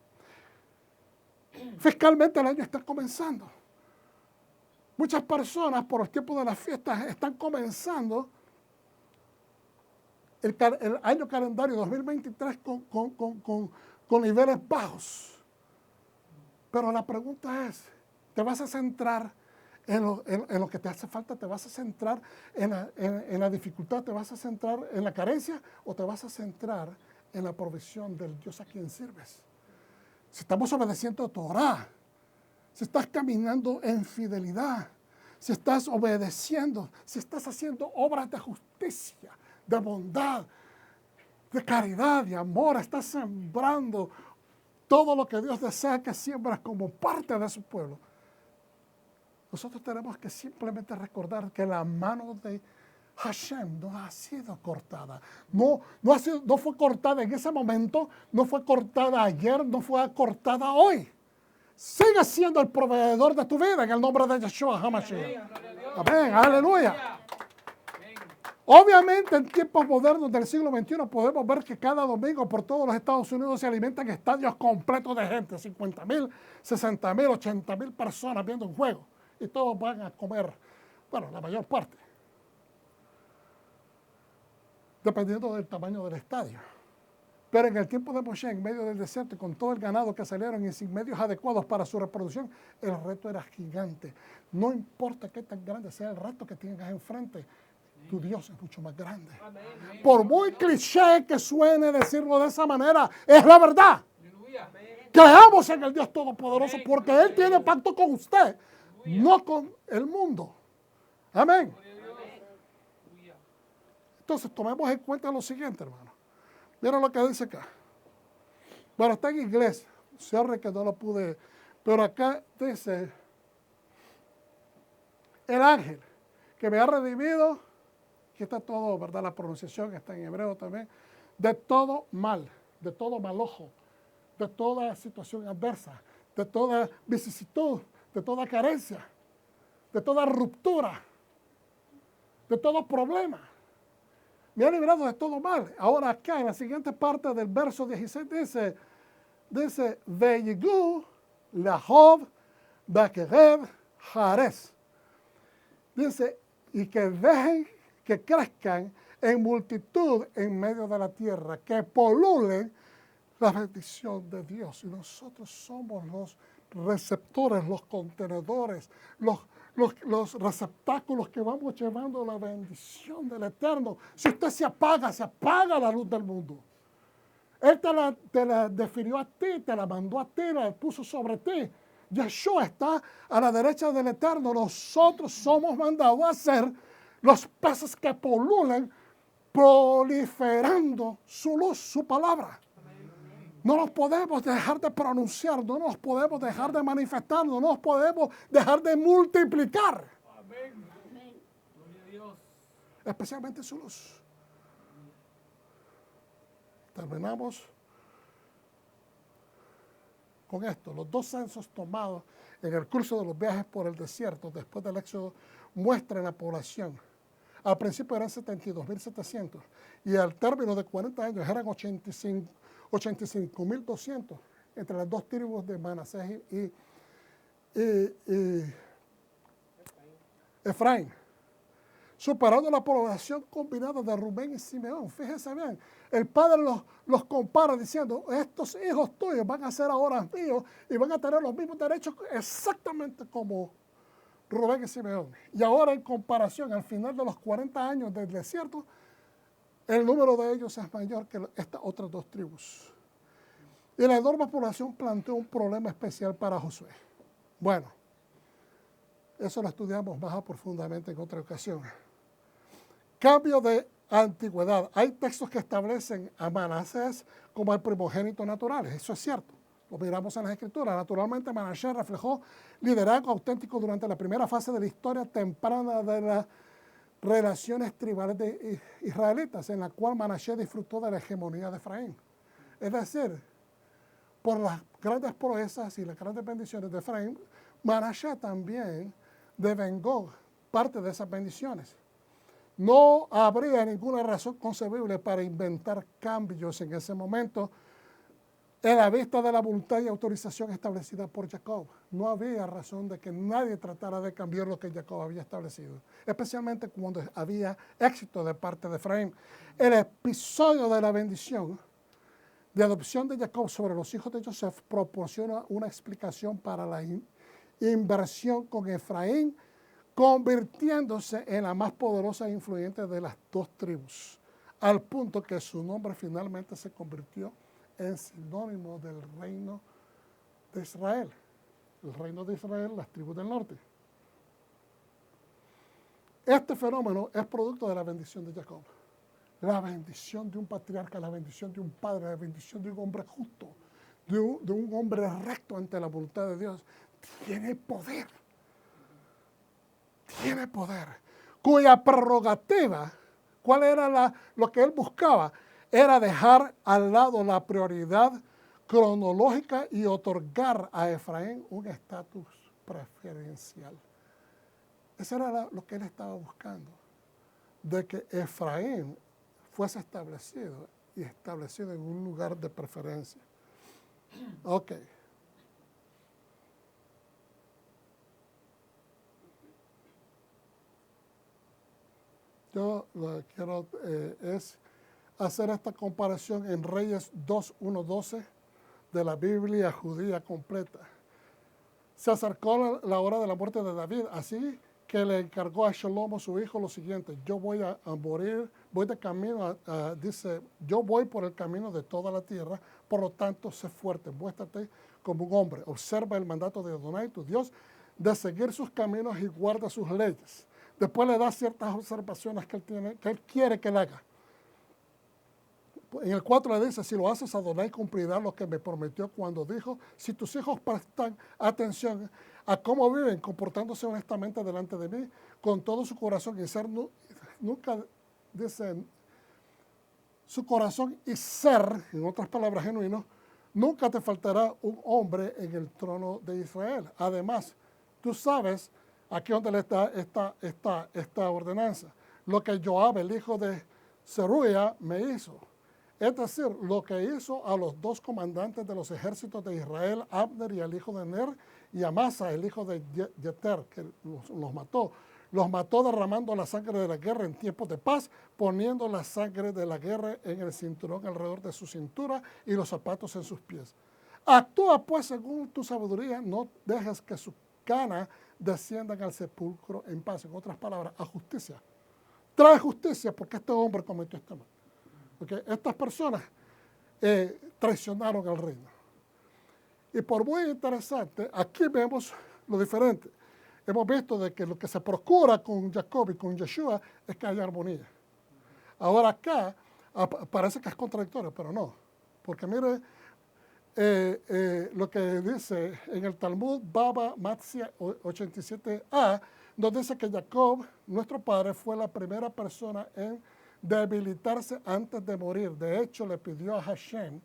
Fiscalmente el año está comenzando. Muchas personas por el tiempo de las fiestas están comenzando el año calendario 2023 con niveles bajos. Pero la pregunta es, ¿te vas a centrar en lo que te hace falta? ¿Te vas a centrar en la dificultad? ¿Te vas a centrar en la carencia? ¿O te vas a centrar en la provisión del Dios a quien sirves? Si estamos obedeciendo a Torah, si estás caminando en fidelidad, si estás obedeciendo, si estás haciendo obras de justicia, de bondad, de caridad, de amor, estás sembrando todo lo que Dios desea que siembras como parte de su pueblo. Nosotros tenemos que simplemente recordar que la mano de Hashem no ha sido cortada. No fue cortada en ese momento, no fue cortada ayer, no fue cortada hoy. Sigue siendo el proveedor de tu vida en el nombre de Yeshua HaMashiach. Amén, aleluya. Obviamente en tiempos modernos del siglo XXI podemos ver que cada domingo por todos los Estados Unidos se alimentan estadios completos de gente, 50,000, 60,000, 80,000 personas viendo un juego. Y todos van a comer, bueno, la mayor parte, dependiendo del tamaño del estadio. Pero en el tiempo de Moshe, en medio del desierto, con todo el ganado que salieron y sin medios adecuados para su reproducción, el reto era gigante. No importa qué tan grande sea el reto que tengas enfrente, tu Dios es mucho más grande. Amén. Por muy cliché que suene decirlo de esa manera, es la verdad. Creamos en el Dios Todopoderoso porque Él tiene pacto con usted, no con el mundo. Amén. Entonces tomemos en cuenta lo siguiente, hermano. Miren lo que dice acá. Bueno, está en inglés. Sorry que no lo pude. Pero acá dice, el ángel que me ha redimido, aquí está todo, ¿verdad? La pronunciación está en hebreo también, de todo mal, de todo mal ojo, de toda situación adversa, de toda vicisitud, de toda carencia, de toda ruptura, de todo problema. Me ha librado de todo mal. Ahora acá en la siguiente parte del verso 16 dice, Veyigu lahov bakerev Hares. Dice, y que dejen que crezcan en multitud en medio de la tierra, que polulen la bendición de Dios. Y nosotros somos los receptores, los contenedores, los receptáculos que vamos llevando la bendición del Eterno. Si usted se apaga la luz del mundo. Él te la definió a ti, te la mandó a ti, la puso sobre ti. Yeshua está a la derecha del Eterno. Nosotros somos mandados a ser los peces que polulen, proliferando su luz, su palabra. No nos podemos dejar de pronunciar, no nos podemos dejar de manifestar, no nos podemos dejar de multiplicar. Amén. Gloria a Dios. Especialmente su luz. Terminamos con esto. Los 2 censos tomados en el curso de los viajes por el desierto después del éxodo muestran la población. Al principio eran 72,700 y al término de 40 años eran 85,200 entre las 2 tribus de Manasés y y Efraín, superando la población combinada de Rubén y Simeón. Fíjense bien, el padre los compara diciendo, estos hijos tuyos van a ser ahora míos y van a tener los mismos derechos exactamente como Rubén y Simeón. Y ahora en comparación, al final de los 40 años del desierto, el número de ellos es mayor que estas otras dos tribus. Y la enorme población planteó un problema especial para Josué. Bueno, eso lo estudiamos más profundamente en otra ocasión. Cambio de antigüedad. Hay textos que establecen a Manasés como el primogénito natural. Eso es cierto. Lo miramos en las Escrituras. Naturalmente, Manasés reflejó liderazgo auténtico durante la primera fase de la historia temprana de las relaciones tribales de israelitas, en la cual Manasés disfrutó de la hegemonía de Efraín. Es decir, por las grandes proezas y las grandes bendiciones de Efraín, Manasés también devengó parte de esas bendiciones. No habría ninguna razón concebible para inventar cambios en ese momento en la vista de la voluntad y autorización establecida por Jacob. No había razón de que nadie tratara de cambiar lo que Jacob había establecido, especialmente cuando había éxito de parte de Efraín. El episodio de la bendición de adopción de Jacob sobre los hijos de Joseph proporciona una explicación para la inversión con Efraín, convirtiéndose en la más poderosa e influyente de las dos tribus, al punto que su nombre finalmente se convirtió en sinónimo del reino de Israel. El reino de Israel, las tribus del norte. Este fenómeno es producto de la bendición de Jacob. La bendición de un patriarca, la bendición de un padre, la bendición de un hombre justo, de un hombre recto ante la voluntad de Dios, tiene poder. Tiene poder. Cuya prerrogativa, ¿cuál era lo que él buscaba? Era dejar al lado la prioridad cronológica y otorgar a Efraín un estatus preferencial. Eso era lo que él estaba buscando, de que Efraín fuese establecido y establecido en un lugar de preferencia. Ok. Yo lo que quiero es hacer esta comparación en Reyes 2:1-12 de la Biblia judía completa. Se acercó la hora de la muerte de David, así que le encargó a Shalom, su hijo, lo siguiente: yo voy a morir, voy de camino, dice, yo voy por el camino de toda la tierra, por lo tanto, sé fuerte, muéstrate como un hombre, observa el mandato de Adonai, tu Dios, de seguir sus caminos y guarda sus leyes. Después le da ciertas observaciones que él quiere que le haga. En el 4 le dice, si lo haces, Adonai cumplirá lo que me prometió cuando dijo, si tus hijos prestan atención a cómo viven, comportándose honestamente delante de mí, con todo su corazón y ser, nunca dicen, su corazón y ser, en otras palabras, genuino, nunca te faltará un hombre en el trono de Israel. Además, tú sabes, aquí donde le está esta ordenanza, lo que Joab, el hijo de Zeruia, me hizo. Es decir, lo que hizo a los dos comandantes de los ejércitos de Israel, Abner y el hijo de Ner, y Amasa, el hijo de Jeter, que los mató. Los mató derramando la sangre de la guerra en tiempos de paz, poniendo la sangre de la guerra en el cinturón alrededor de su cintura y los zapatos en sus pies. Actúa pues según tu sabiduría, no dejes que su cana desciendan al sepulcro en paz. En otras palabras, a justicia. Trae justicia porque este hombre cometió este mal. Porque estas personas traicionaron al reino. Y por muy interesante, aquí vemos lo diferente. Hemos visto de que lo que se procura con Jacob y con Yeshua es que haya armonía. Ahora acá parece que es contradictorio, pero no. Porque mire lo que dice en el Talmud Baba Matzia 87a, donde dice que Jacob, nuestro padre, fue la primera persona en debilitarse antes de morir. De hecho, le pidió a Hashem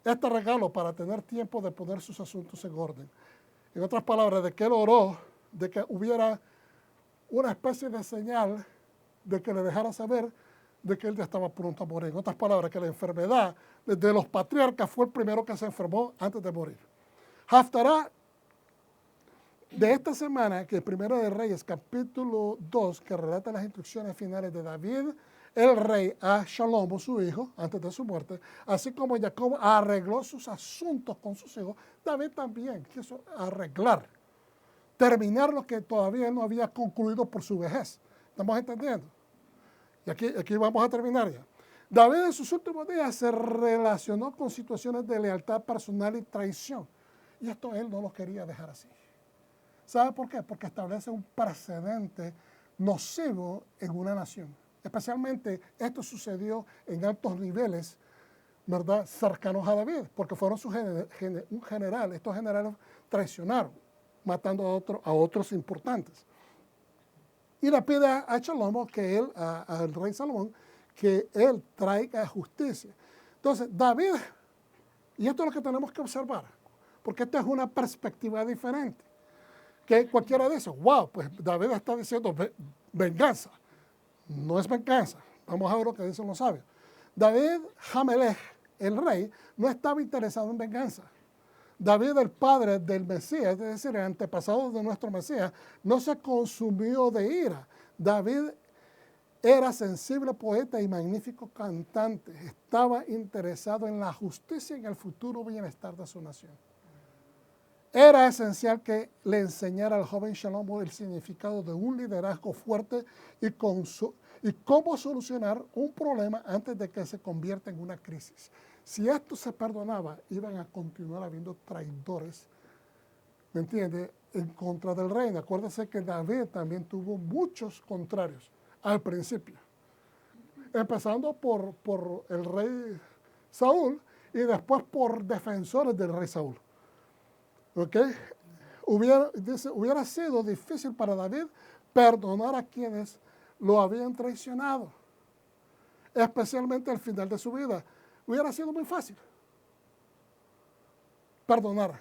este regalo para tener tiempo de poner sus asuntos en orden. En otras palabras, de que él oró, de que hubiera una especie de señal de que le dejara saber de que él ya estaba pronto a morir. En otras palabras, que la enfermedad de los patriarcas fue el primero que se enfermó antes de morir. Haftarah de esta semana, que es Primero de Reyes, capítulo 2, que relata las instrucciones finales de David, el rey, a Shalomo, su hijo, antes de su muerte, así como Jacob arregló sus asuntos con sus hijos, David también quiso arreglar, terminar lo que todavía no había concluido por su vejez. ¿Estamos entendiendo? Y aquí vamos a terminar ya. David en sus últimos días se relacionó con situaciones de lealtad personal y traición. Y esto él no lo quería dejar así. ¿Sabe por qué? Porque establece un precedente nocivo en una nación. Especialmente esto sucedió en altos niveles, ¿verdad?, cercanos a David, porque fueron un general. Estos generales traicionaron, matando a otros importantes. Y le pide a Shalomo que él, al rey Salomón, que él traiga justicia. Entonces, David, y esto es lo que tenemos que observar, porque esta es una perspectiva diferente. Que cualquiera dice, wow, pues David está diciendo venganza. No es venganza. Vamos a ver lo que dicen los sabios. David Hamelech, el rey, no estaba interesado en venganza. David, el padre del Mesías, es decir, el antepasado de nuestro Mesías, no se consumió de ira. David era sensible poeta y magnífico cantante. Estaba interesado en la justicia y en el futuro bienestar de su nación. Era esencial que le enseñara al joven Shalomo el significado de un liderazgo fuerte y cómo solucionar un problema antes de que se convierta en una crisis. Si esto se perdonaba, iban a continuar habiendo traidores, ¿me entiende?, en contra del reino. Acuérdense que David también tuvo muchos contrarios al principio, empezando por el rey Saúl y después por defensores del rey Saúl. ¿Ok? Hubiera sido difícil para David perdonar a quienes lo habían traicionado, especialmente al final de su vida. Hubiera sido muy fácil perdonar,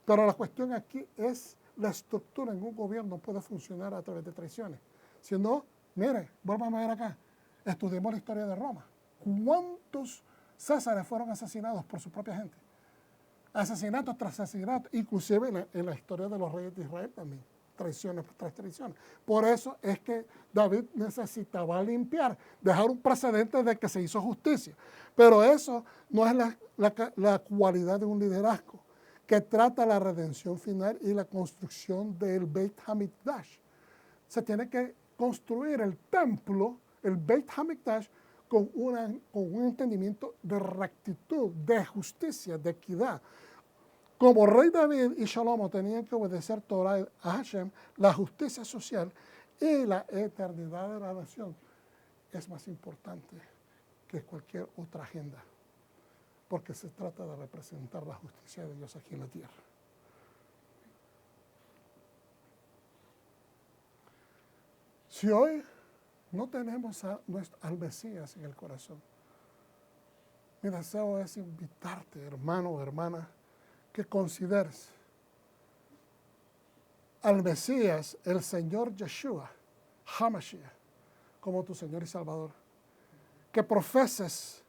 pero la cuestión aquí es la estructura en un gobierno puede funcionar a través de traiciones. Si no, mire, vuelvan a ver acá, estudiemos la historia de Roma. ¿Cuántos césares fueron asesinados por su propia gente? Asesinato tras asesinato, inclusive en la historia de los reyes de Israel también, traiciones tras traiciones. Por eso es que David necesitaba limpiar, dejar un precedente de que se hizo justicia. Pero eso no es la cualidad de un liderazgo que trata la redención final y la construcción del Beit HaMikdash. Se tiene que construir el templo, el Beit HaMikdash, con un entendimiento de rectitud, de justicia, de equidad. Como rey David y Shalomo tenían que obedecer Torah a Hashem, la justicia social y la eternidad de la nación es más importante que cualquier otra agenda, porque se trata de representar la justicia de Dios aquí en la tierra. Si hoy no tenemos al Mesías en el corazón, mi deseo es invitarte, hermano o hermana, que consideres al Mesías, el Señor Yeshua, HaMashiach, como tu Señor y Salvador. Que profeses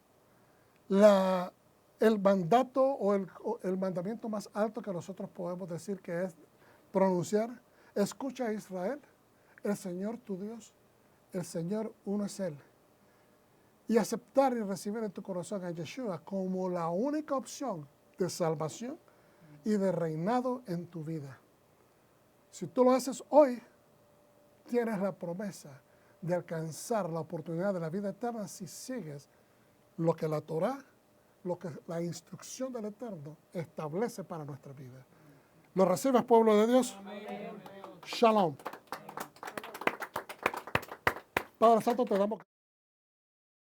el mandato o el mandamiento más alto que nosotros podemos decir, que es pronunciar: escucha a Israel, el Señor tu Dios, el Señor uno es Él. Y aceptar y recibir en tu corazón a Yeshua como la única opción de salvación y de reinado en tu vida. Si tú lo haces hoy, tienes la promesa de alcanzar la oportunidad de la vida eterna si sigues lo que la Torah, lo que la instrucción del Eterno establece para nuestra vida. ¿Lo recibes, pueblo de Dios? Amén. Shalom. Padre Santo, te damos